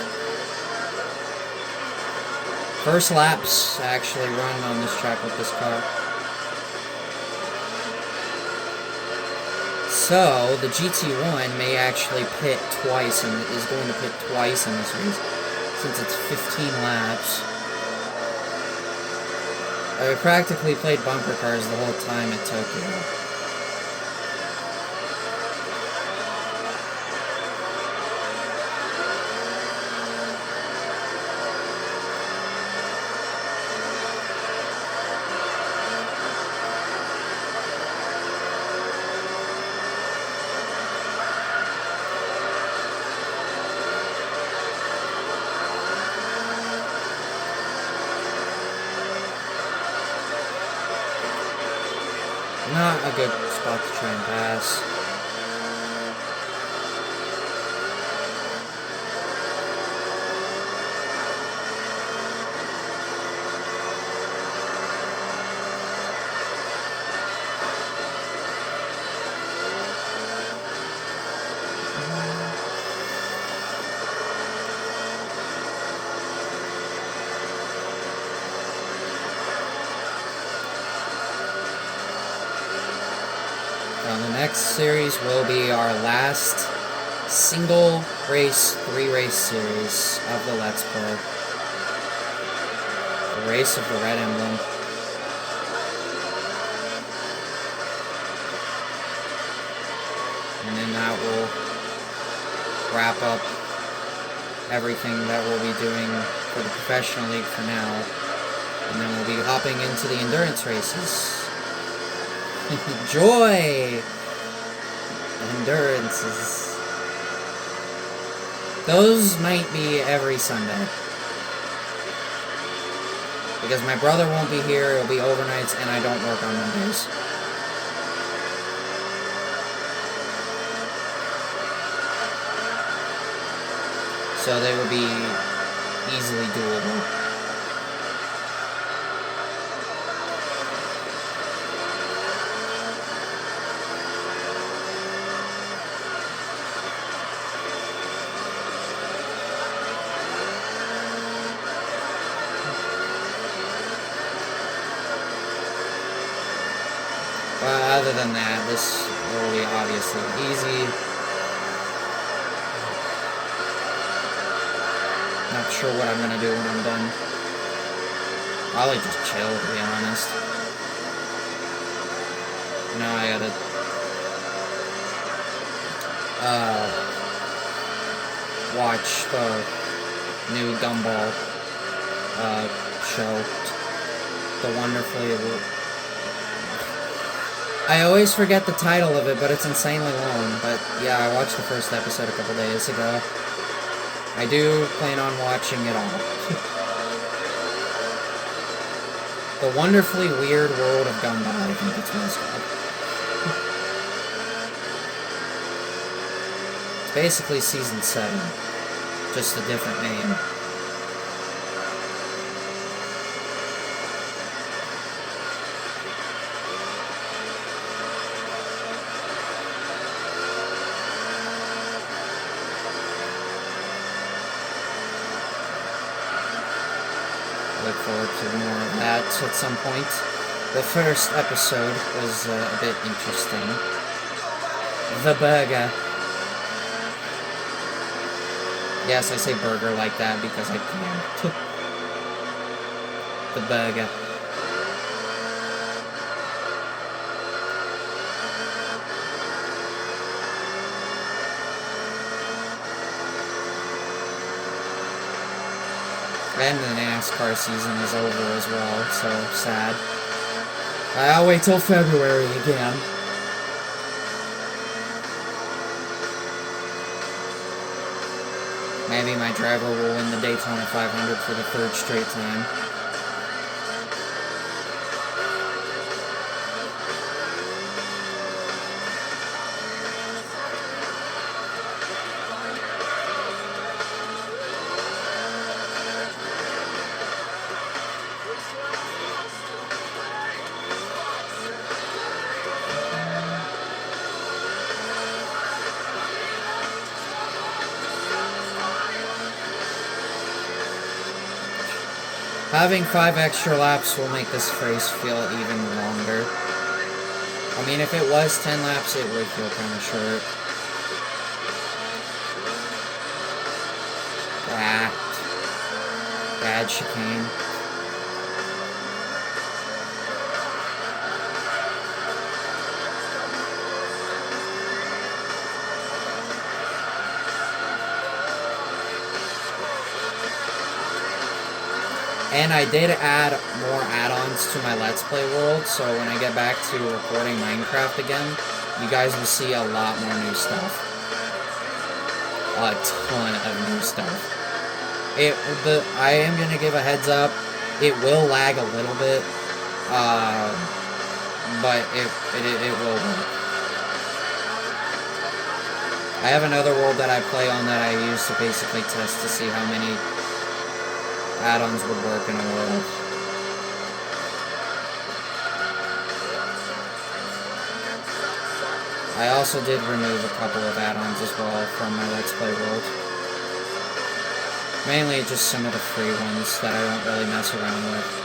First laps actually run on this track with this car. So, the GT1 may actually pit twice, and is going to pit twice in this race, since it's 15 laps. I practically played bumper cars the whole time at Tokyo. good spot to try and pass. The next series will be our last single race, 3-race series of the Let's Play. The race of the Red Emblem. And then that will wrap up everything that we'll be doing for the Professional League for now. And then we'll be hopping into the endurance races. Joy! Endurances. Those might be every Sunday. Because my brother won't be here, it'll be overnights, and I don't work on Mondays. So they would be easily doable. Other than that, this will be obviously easy. Not sure what I'm gonna do when I'm done. Probably just chill, to be honest. No, I gotta watch the new Gumball show. The Wonderfully... I always forget the title of it, but it's insanely long. But yeah, I watched the first episode a couple days ago. I do plan on watching it all. The Wonderfully Weird World of Gumball, I think it's what it's called. It's basically Season 7. Just a different name. Look forward to more of that at some point. The first episode was a bit interesting. The burger. Yes, I say burger like that because I can. The burger. And the NASCAR season is over as well, so sad. I'll wait till February again. Maybe my driver will win the Daytona 500 for the 3rd straight time. Having 5 extra laps will make this race feel even longer. I mean, if it was 10 laps, it would feel kind of short. Bad chicane. And I did add more add-ons to my Let's Play world, so when I get back to recording Minecraft again, you guys will see a lot more new stuff. A ton of new stuff. I am going to give a heads up, it will lag a little bit. but it will work. I have another world that I play on that I use to basically test to see how many add-ons would work in a world. I also did remove a couple of add-ons as well from my Let's Play world. Mainly just some of the free ones that I don't really mess around with.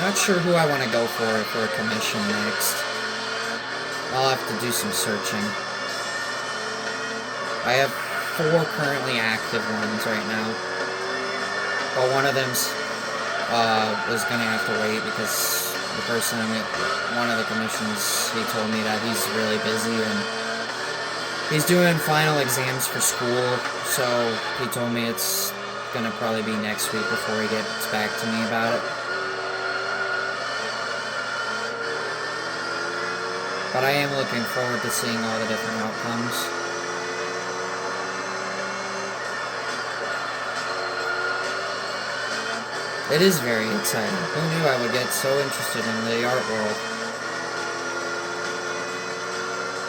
Not sure who I want to go for a commission next. I'll have to do some searching. I have 4 currently active ones right now. But one of them's was gonna have to wait because the person at one of the commissions, he told me that he's really busy and he's doing final exams for school, so he told me it's gonna probably be next week before he gets back to me about it. But I am looking forward to seeing all the different outcomes. It is very exciting. Who knew I would get so interested in the art world?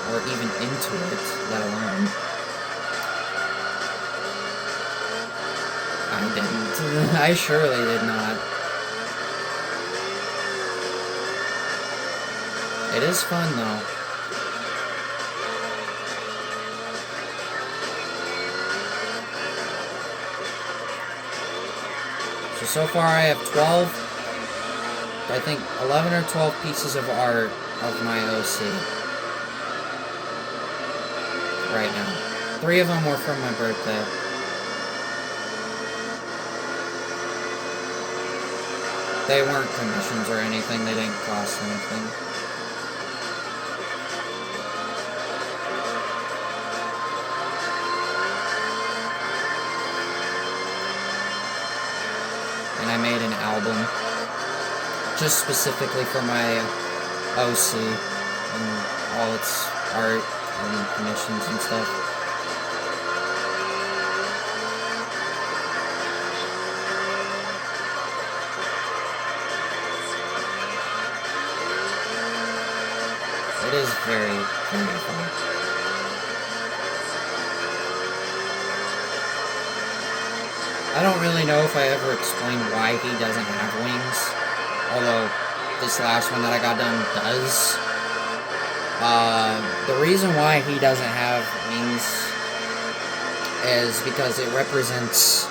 Or even into it, let alone. I didn't. I surely did not. It is fun, though. So far I have 12, I think 11 or 12 pieces of art of my OC. Right now. 3 of them were from my birthday. They weren't commissions or anything, they didn't cost anything. I made an album just specifically for my OC and all its art and commissions and stuff. It is very, very fun. I don't really know if I ever explained why he doesn't have wings, although this last one that I got done does. The reason why he doesn't have wings is because it represents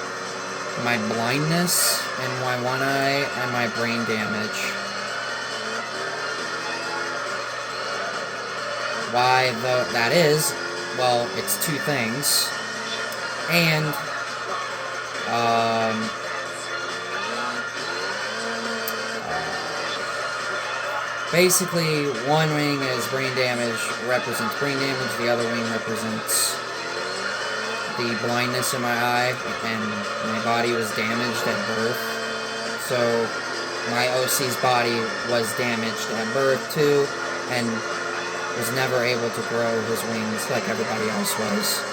my blindness in my one eye and my brain damage. Why that is, well, it's 2 things, and basically, one wing is brain damage, represents brain damage, the other wing represents the blindness in my eye, and my body was damaged at birth, so my OC's body was damaged at birth too, and was never able to grow his wings like everybody else was.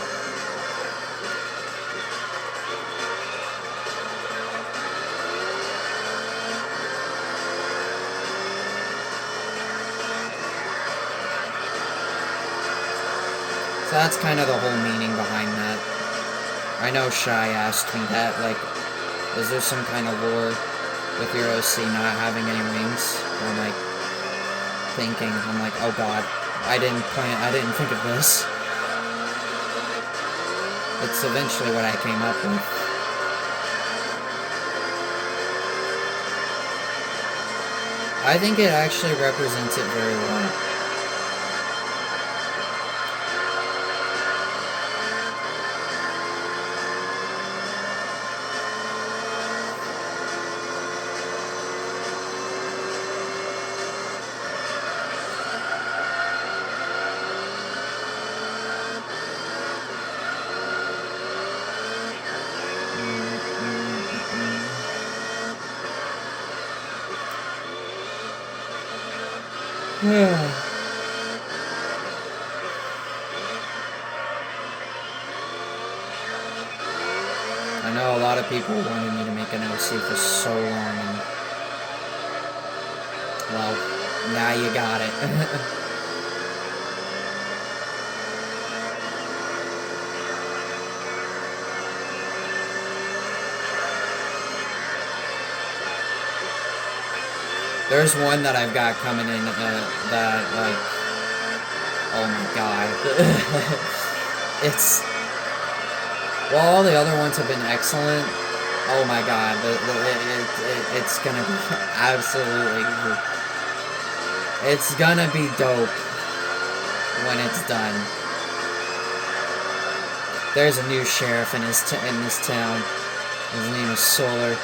So that's kind of the whole meaning behind that. I know Shy asked me that, like, is there some kind of lore with your OC not having any wings? And I'm like, thinking, I'm like, oh god, I didn't think of this. It's eventually what I came up with. I think it actually represents it very well. I know a lot of people wanted me to make an OC for so long, and well, now you got it. There's one that I've got coming in that, like, oh my god. It's, well, all the other ones have been excellent. Oh my god, it's gonna be absolutely, it's gonna be dope when it's done. There's a new sheriff in this town. His name is Solar.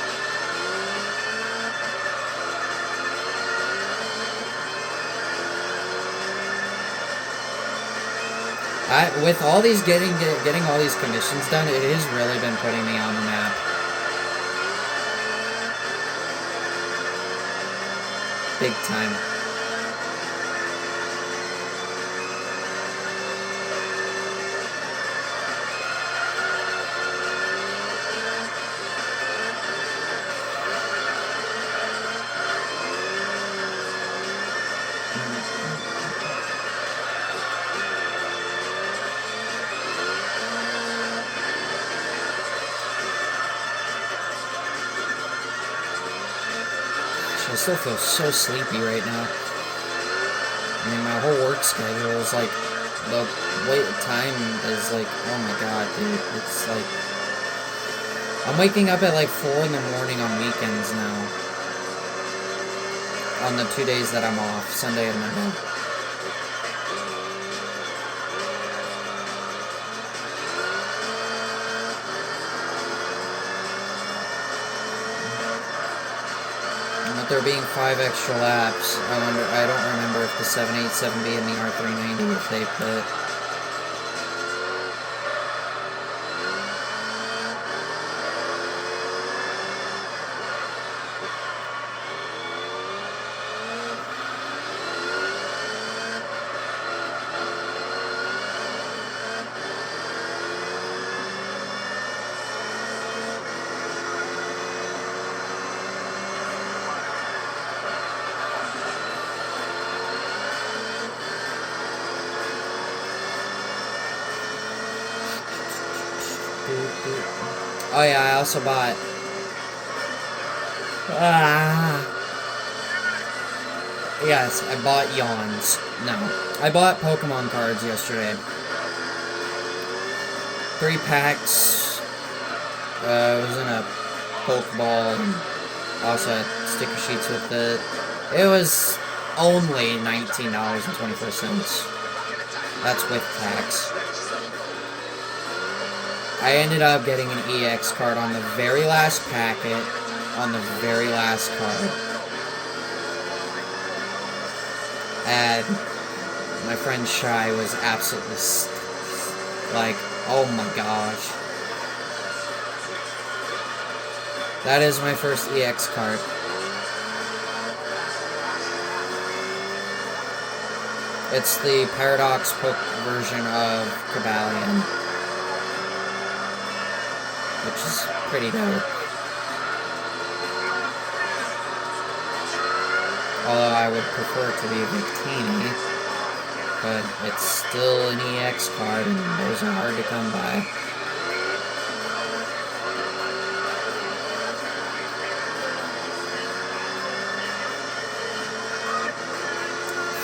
With all these getting all these commissions done, it has really been putting me on the map. Big time. I still feel so sleepy right now. I mean, my whole work schedule is like, the wait time is like, oh my god, dude. It's like, I'm waking up at like 4 in the morning on weekends now. On the 2 days that I'm off, Sunday and Monday. There being 5 extra laps, I don't remember if the 787B and the R390, if they pit. Oh yeah, I also bought... Yes, I bought Yawns. No. I bought Pokemon cards yesterday. 3 packs. It was in a Pokeball. Also had sticker sheets with it. It was only $19.24. That's with tax. I ended up getting an EX card on the very last packet, on the very last card. And my friend Shy was absolutely like, oh my gosh. That is my first EX card. It's the Paradox Poke version of Cobalion, which is pretty dope. Although I would prefer it to be a Victini, but it's still an EX card, and those are hard to come by.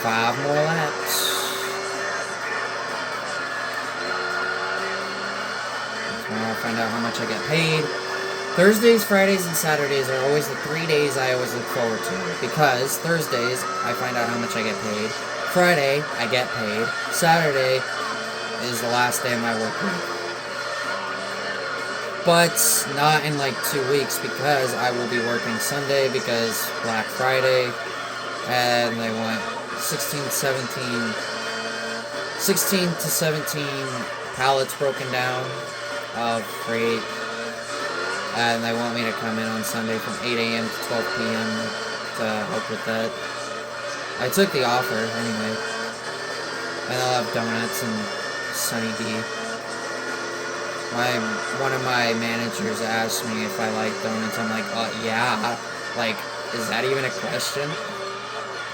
Five more laps. Tomorrow I'll find out how much I get paid. Thursdays, Fridays, and Saturdays are always the 3 days I always look forward to. Because Thursdays, I find out how much I get paid. Friday, I get paid. Saturday is the last day of my work week. But not in like 2 weeks, because I will be working Sunday because Black Friday. And they want 16 to 17 pallets broken down of freight. And they want me to come in on Sunday from 8 a.m. to 12 p.m. to help with that. I took the offer anyway. And I'll have donuts and Sunny D. One of my managers asked me if I like donuts. I'm like, yeah. Like, is that even a question?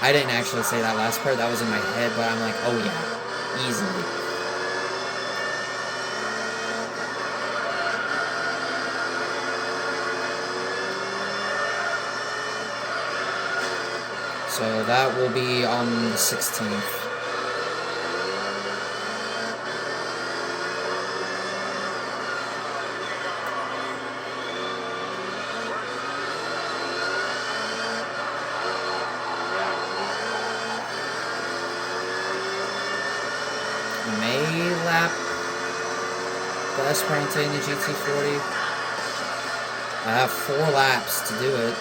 I didn't actually say that last part. That was in my head, but I'm like, oh yeah, easily. So that will be on the 16th. May lap the Esperante in the GT40. I have 4 laps to do it.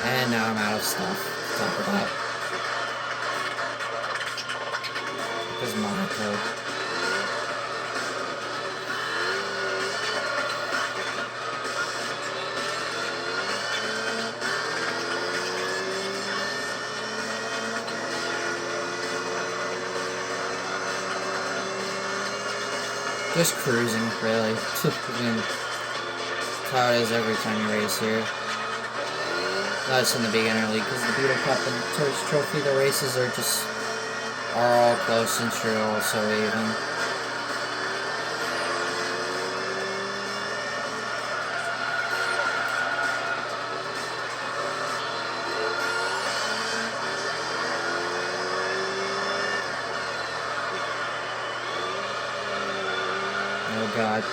And now I'm out of stuff to talk about. Because Monaco. Just cruising, really. I mean, that's how it is every time you race here. That's in the beginner league, because the Beetle Cup and Toast Trophy, the races are all close and true, also even. Oh god.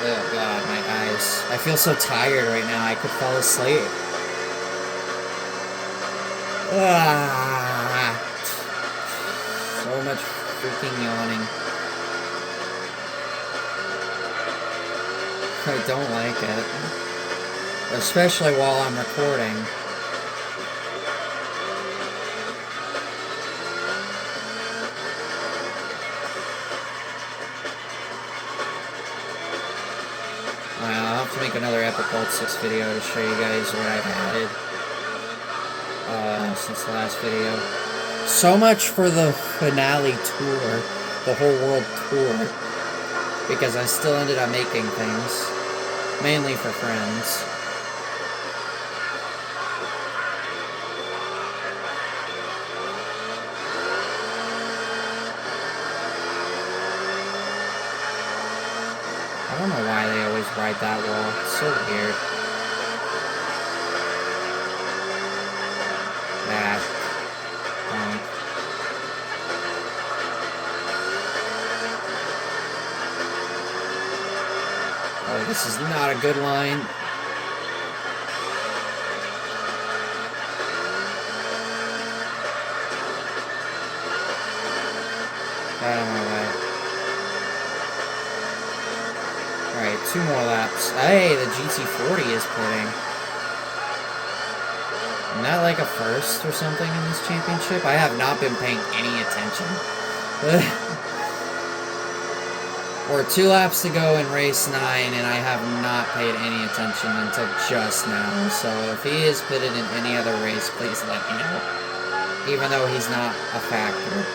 Oh god, my eyes. I feel so tired right now, I could fall asleep. Ah, so much freaking yawning. I don't like it. Especially while I'm recording. I'll have to make another Epic Gold 6 video to show you guys what I've added since the last video. So much for the finale tour, the whole world tour, because I still ended up making things, mainly for friends. I don't know why they always ride that wall. It's so weird. Yeah. Oh, this is not a good line. Get out of my way. Alright, 2 more laps. Hey, the GT40 is pitting. Isn't that like a first or something in this championship? I have not been paying any attention. Or 2 laps to go in race 9, and I have not paid any attention until just now. So if he is pitted in any other race, please let me know. Even though he's not a factor,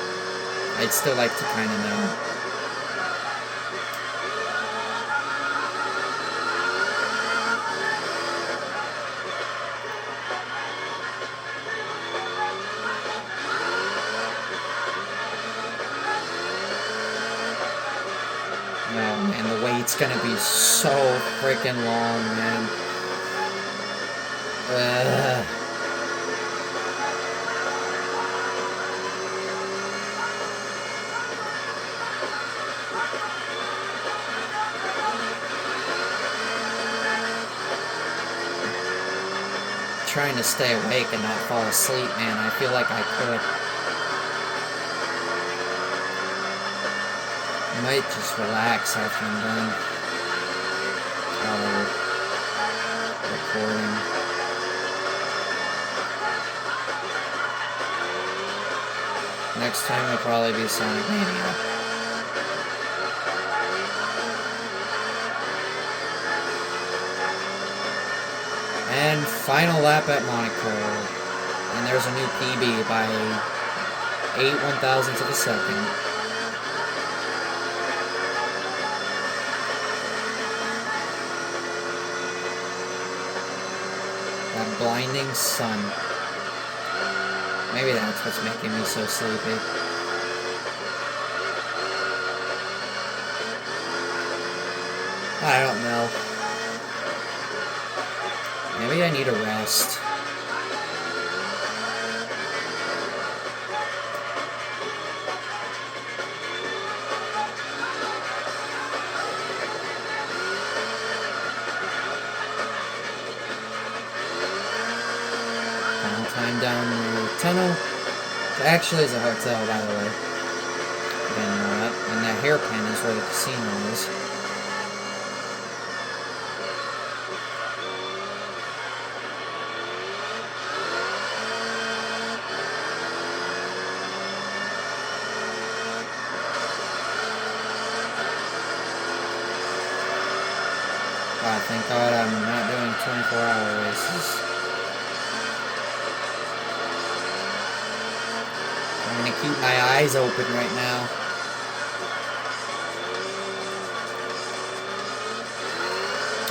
I'd still like to kind of know. Oh man, the wait's gonna be so freaking long, man. trying to stay awake and not fall asleep, man. I feel like I could. I might just relax after I'm done recording. Next time will probably be Sonic Mania. And final lap at Monaco. And there's a new PB by 8/1000ths of a second. That blinding sun. Maybe that's what's making me so sleepy. I don't know. Maybe I need a rest. Final time down the tunnel. Actually, it's a hotel, by the way. I didn't know that. And that hairpin is where the casino is. God, thank God I'm not doing 24-hour races. I'm gonna keep my eyes open right now.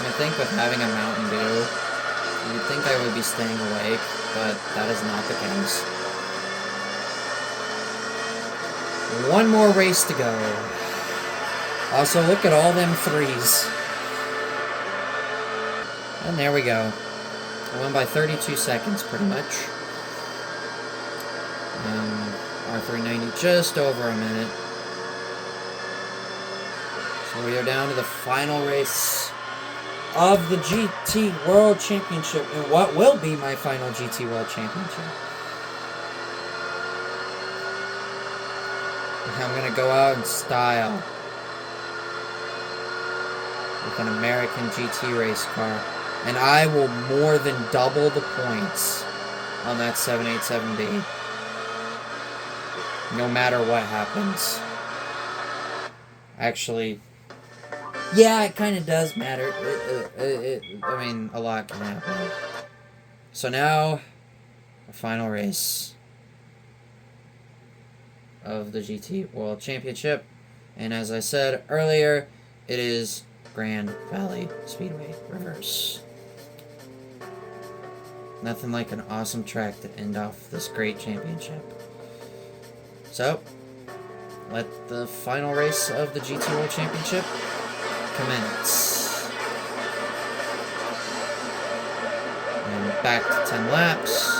I think with having a Mountain Dew, you'd think I would be staying awake, but that is not the case. One more race to go. Also, look at all them threes. And there we go. I won by 32 seconds, pretty much. R390 just over a minute. So we are down to the final race of the GT World Championship, and what will be my final GT World Championship. I'm gonna go out in style with an American GT race car, and I will more than double the points on that 787B, no matter what happens. Actually, yeah, it kind of does matter. I mean, a lot can happen. So now, the final race of the GT World Championship. And as I said earlier, it is Grand Valley Speedway Reverse. Nothing like an awesome track to end off this great championship. So, let the final race of the GT World Championship commence. And back to 10 laps.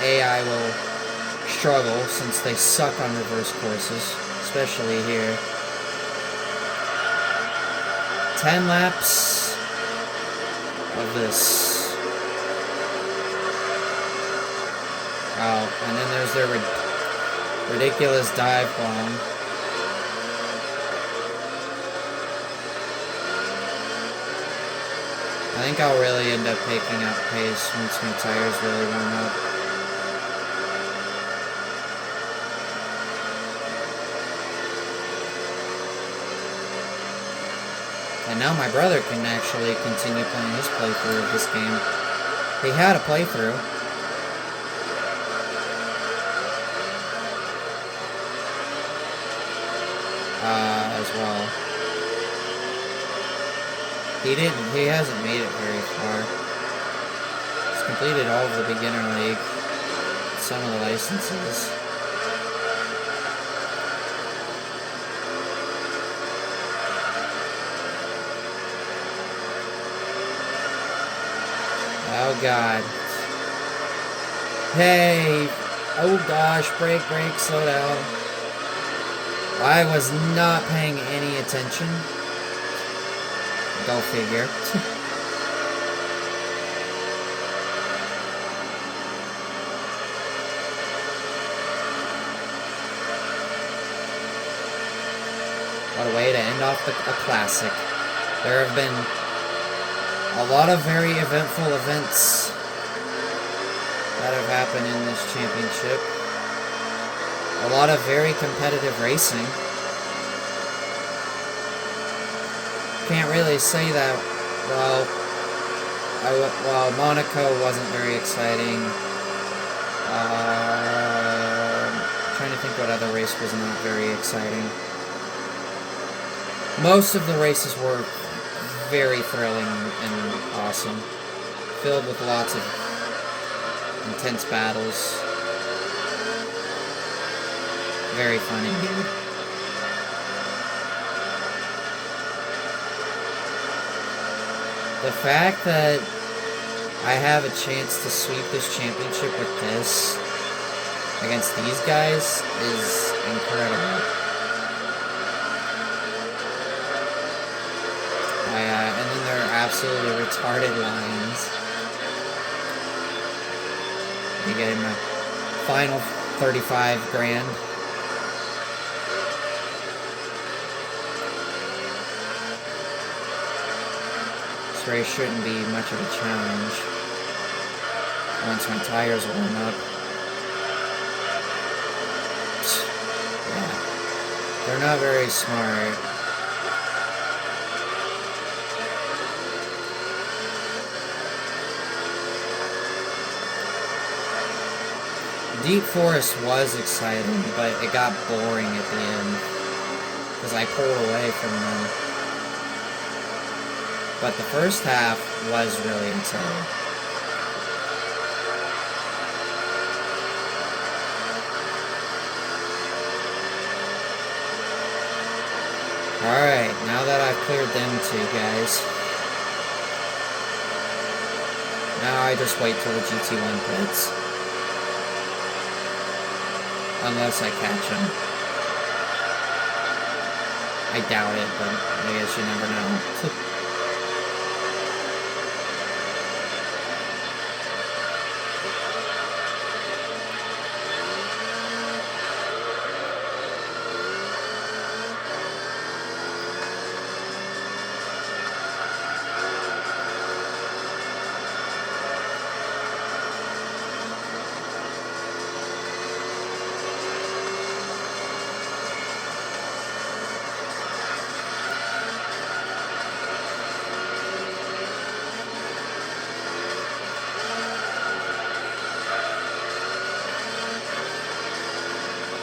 AI will struggle since they suck on reverse courses, especially here. 10 laps of this. Oh, and then there's their ridiculous dive bomb. I think I'll really end up picking up pace once my tires really warm up. And now my brother can actually continue playing his playthrough of this game. He had a playthrough. As well. He hasn't made it very far. He's completed all of the beginner league, some of the licenses. Oh God. Hey! Oh gosh, brake, slow down. I was not paying any attention. Go figure. What a way to end off a classic. There have been a lot of very eventful events that have happened in this championship. A lot of very competitive racing. Can't really say that, well, Monaco wasn't very exciting. Trying to think what other race was not very exciting. Most of the races were very thrilling and awesome. Filled with lots of intense battles. Very fun indeed. The fact that I have a chance to sweep this championship with this against these guys is incredible. And then there are absolutely retarded lines. You get my final 35 grand. This race shouldn't be much of a challenge once my tires warm up. Yeah, they're not very smart. Deep Forest was exciting, but it got boring at the end because I pulled away from them. But the first half was really exciting. Alright, now that I've cleared them two guys, now I just wait till the GT1 pits. Unless I catch him. I doubt it, but I guess you never know.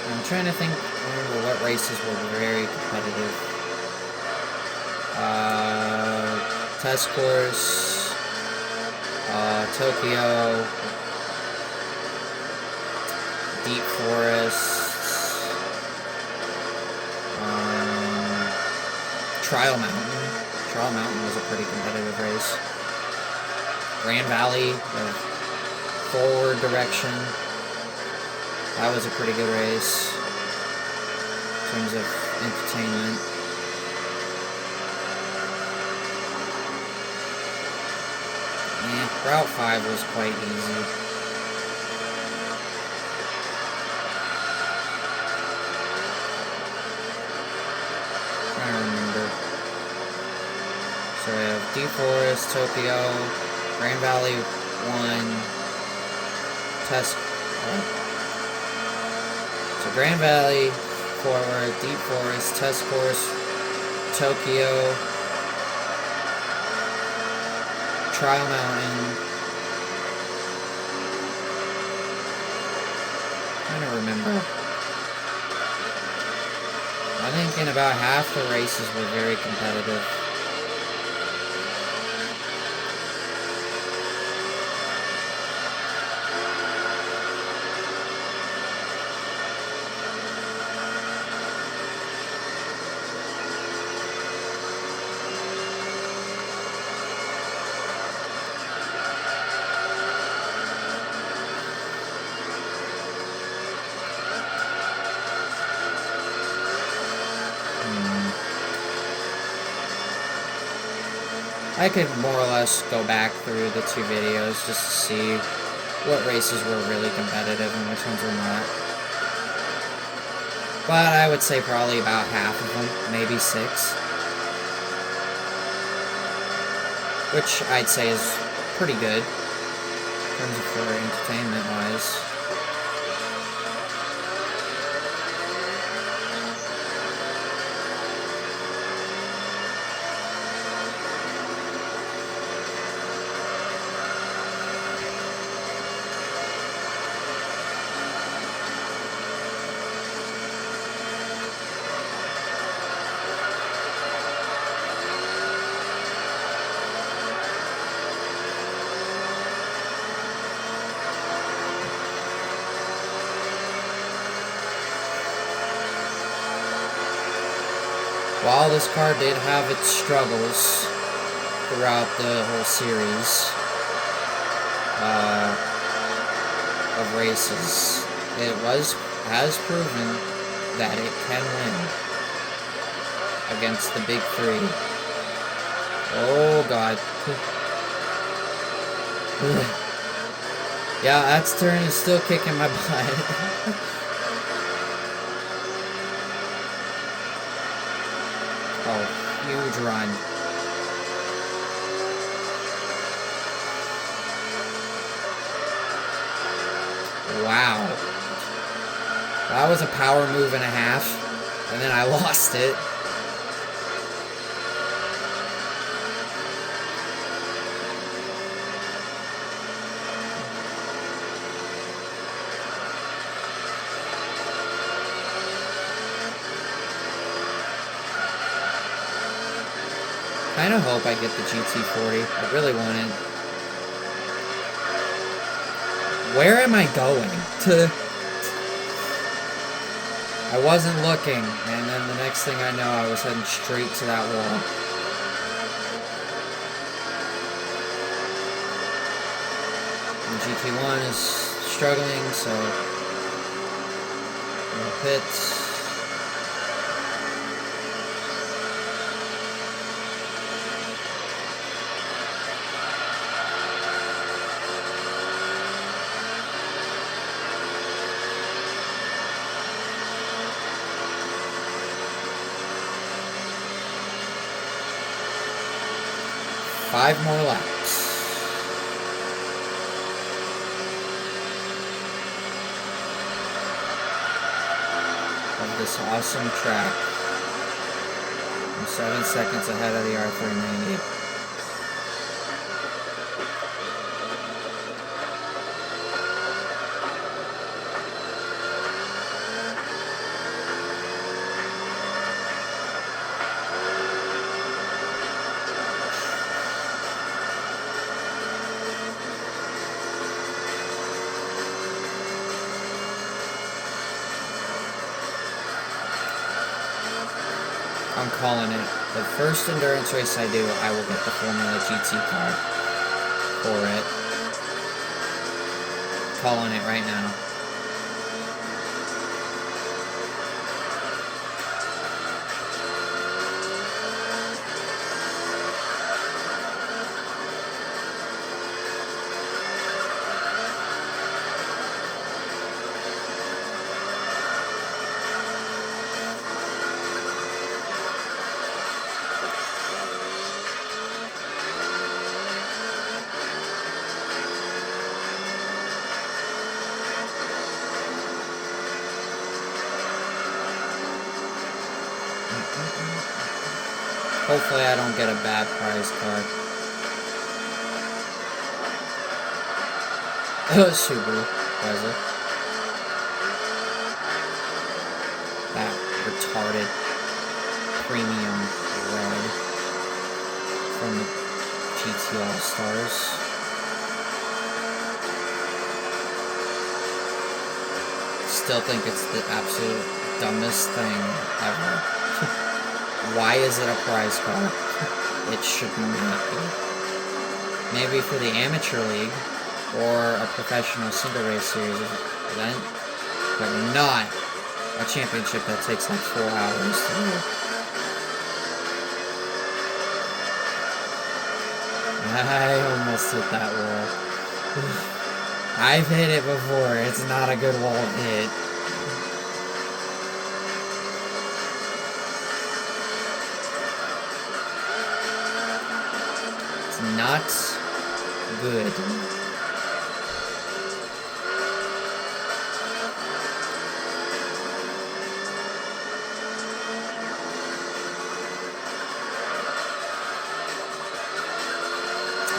I'm trying to remember what races were very competitive. Test course, Tokyo, Deep Forest, Trial Mountain. Trial Mountain was a pretty competitive race. Gran Valley, the forward direction. That was a pretty good race in terms of entertainment. Yeah, Route 5 was quite easy. Trying to remember. So we have Deep Forest, Tokyo, Grand Valley 1, Test. So Grand Valley, forward, Deep Forest, Test Course, Tokyo, Trial Mountain. Trying to remember. I think in about half the races were very competitive. I could more or less go back through the 2 videos just to see what races were really competitive and which ones were not. But I would say probably about half of them, maybe 6. Which I'd say is pretty good in terms of for entertainment-wise. While this car did have its struggles throughout the whole series of races, it has proven that it can win against the big 3. Oh god. Yeah, that's turn is still kicking my butt. Oh, huge run. Wow. That was a power move and a half, and then I lost it. I kind of hope I get the GT40. I really want it. Where am I going? I wasn't looking, and then the next thing I know, I was heading straight to that wall. And GT1 is struggling, so no pits. Five more laps. Of this awesome track. I'm 7 seconds ahead of the R390. I'm calling it. The first endurance race I do, I will get the Formula GT car for it. Calling it right now. Hopefully I don't get a bad prize card. Subaru, was it? That retarded premium red from the GT All-Stars. Still think it's the absolute dumbest thing ever. Why is it a prize card? It should not be. Maybe for the amateur league or a professional single race series event, but not a championship that takes like 4 hours to do. I almost hit that wall. I've hit it before. It's not a good wall to hit. It's not good.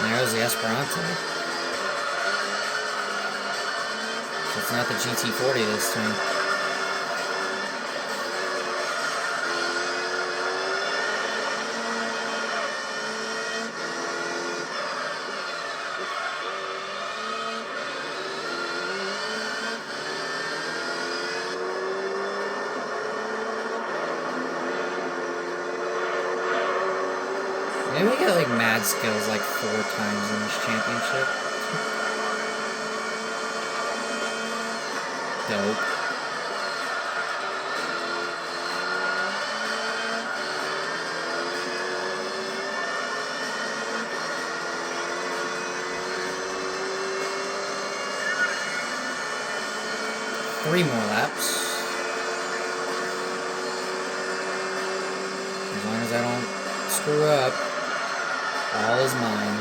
There's the Esperanto. So it's not the GT40 this time. Maybe we get like mad skills like 4 times in this championship. Dope. Three more laps. As long as I don't screw up. All is mine.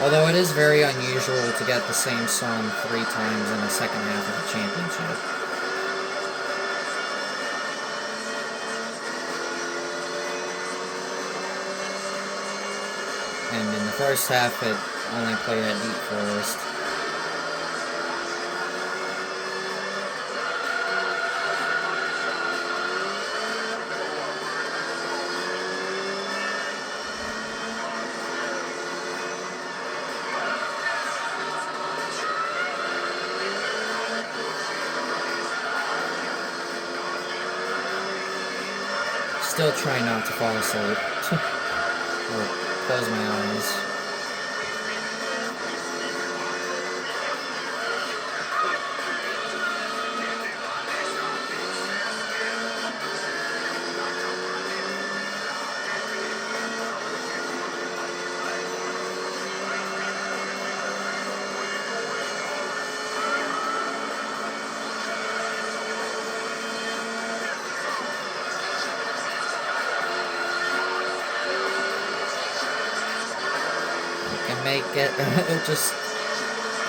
Although it is very unusual to get the same song 3 times in the second half of the championship. And in the first half, it only played at Deep Forest. Still try not to fall asleep. Or close my eyes. Make it just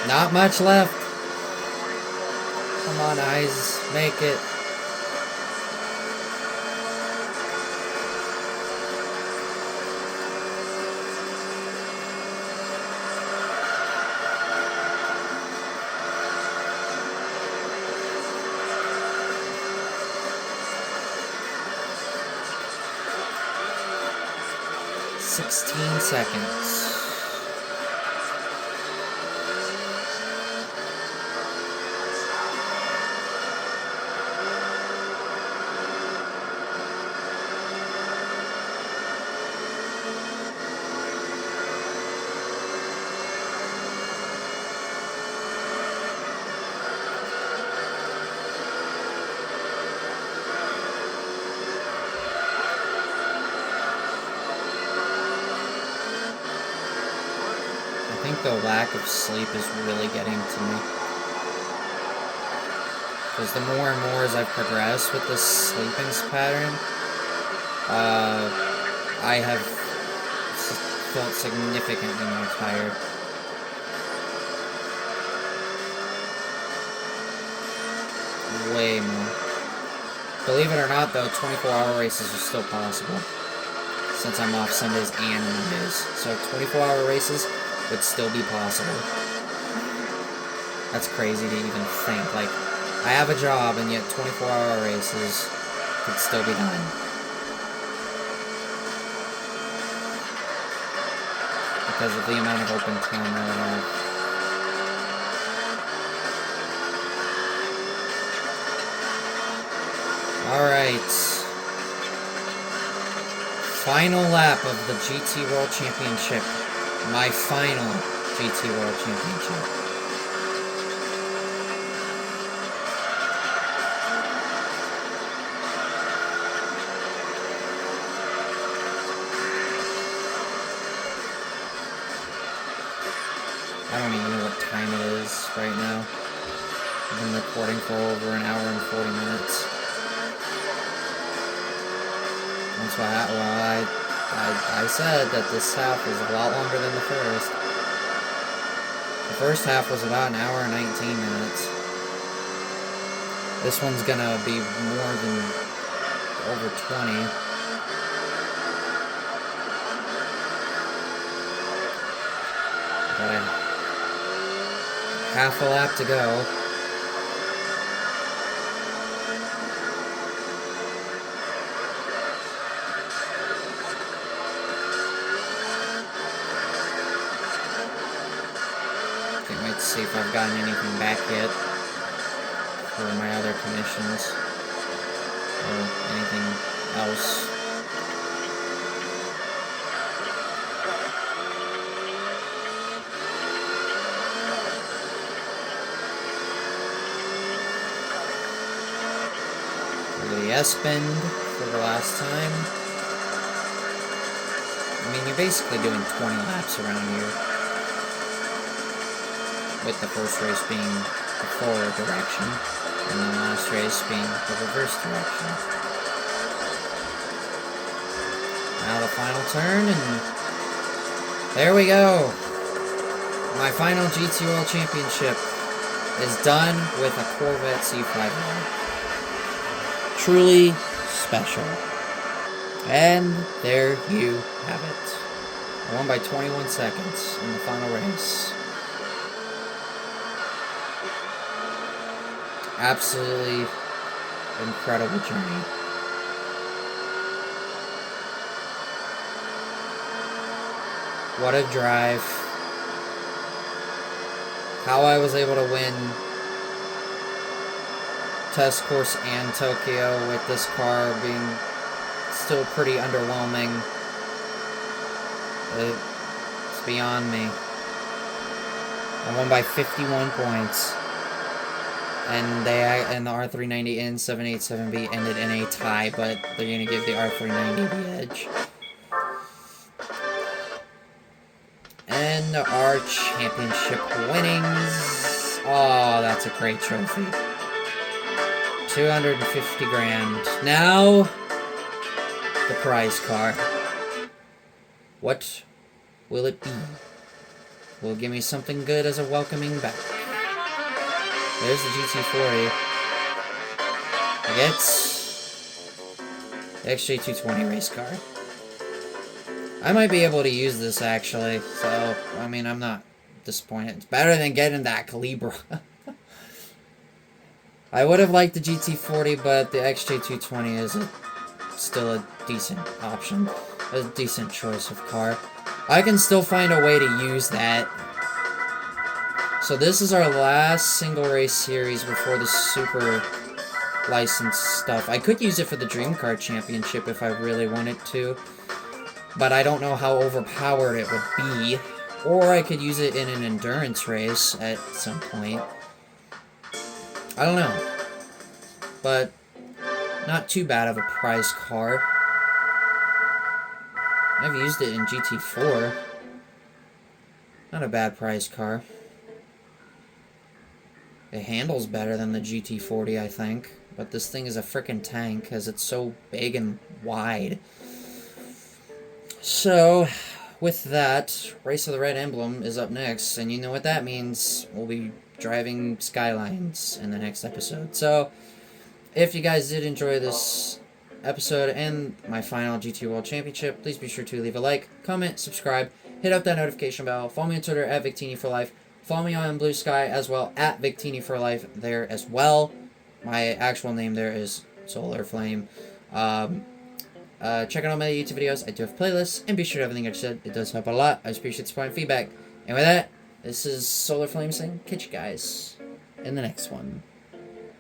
not much left. Come on, eyes, make it. "16 seconds. I think the lack of sleep is really getting to me. Because the more and more as I progress with this sleeping pattern, I have felt significantly more tired. Way more. Believe it or not, though, 24-hour races are still possible. Since I'm off Sundays and Mondays. So 24-hour races would still be possible. That's crazy to even think. Like, I have a job, and yet 24-hour races could still be done. Because of the amount of open time that I have. Alright. Final lap of the GT World Championship. my final GT World Championship. I don't even know what time it is right now. I've been recording for over an hour and 40 minutes. That's why I said that this half was a lot longer than the first. The first half was about an hour and 19 minutes. This one's gonna be more than over 20. Got a half a lap to go. Can't wait to see if I've gotten anything back yet for my other commissions or anything else. The S-bend for the last time. I mean, you're basically doing 20 laps around here, with the first race being the forward direction, and the last race being the reverse direction. Now the final turn, and there we go! My final GT World Championship is done with a Corvette C5. Truly special. And there you have it. I won by 21 seconds in the final race. Absolutely incredible journey. What a drive. How I was able to win Test Course and Tokyo with this car being still pretty underwhelming. It's beyond me. I won by 51 points. And the R390 and 787B ended in a tie, but they're going to give the R390 the edge. And our championship winnings. Oh, that's a great trophy. 250 grand. Now, the prize car. What will it be? Will it give me something good as a welcoming back? There's the GT40. It's the XJ220 race car. I might be able to use this, actually. So, I mean, I'm not disappointed. It's better than getting that Calibra. I would have liked the GT40, but the XJ220 is still a decent option. A decent choice of car. I can still find a way to use that. So this is our last single race series before the super license stuff. I could use it for the Dream Car Championship if I really wanted to. But I don't know how overpowered it would be. Or I could use it in an endurance race at some point. I don't know. But not too bad of a prize car. I've used it in GT4. Not a bad prize car. It handles better than the GT40, I think. But this thing is a frickin' tank, because it's so big and wide. So, with that, Race of the Red Emblem is up next. And you know what that means. We'll be driving Skylines in the next episode. So, if you guys did enjoy this episode and my final GT World Championship, please be sure to leave a like, comment, subscribe, hit up that notification bell, follow me on Twitter at VictiniForLife, follow me on BlueSky as well at VictiniForLife there as well. My actual name there is Solar Flame. Check out all my YouTube videos. I do have playlists, and be sure to everything I said. It does help a lot. I just appreciate support and feedback. And with that, this is Solar Flame saying, catch you guys in the next one.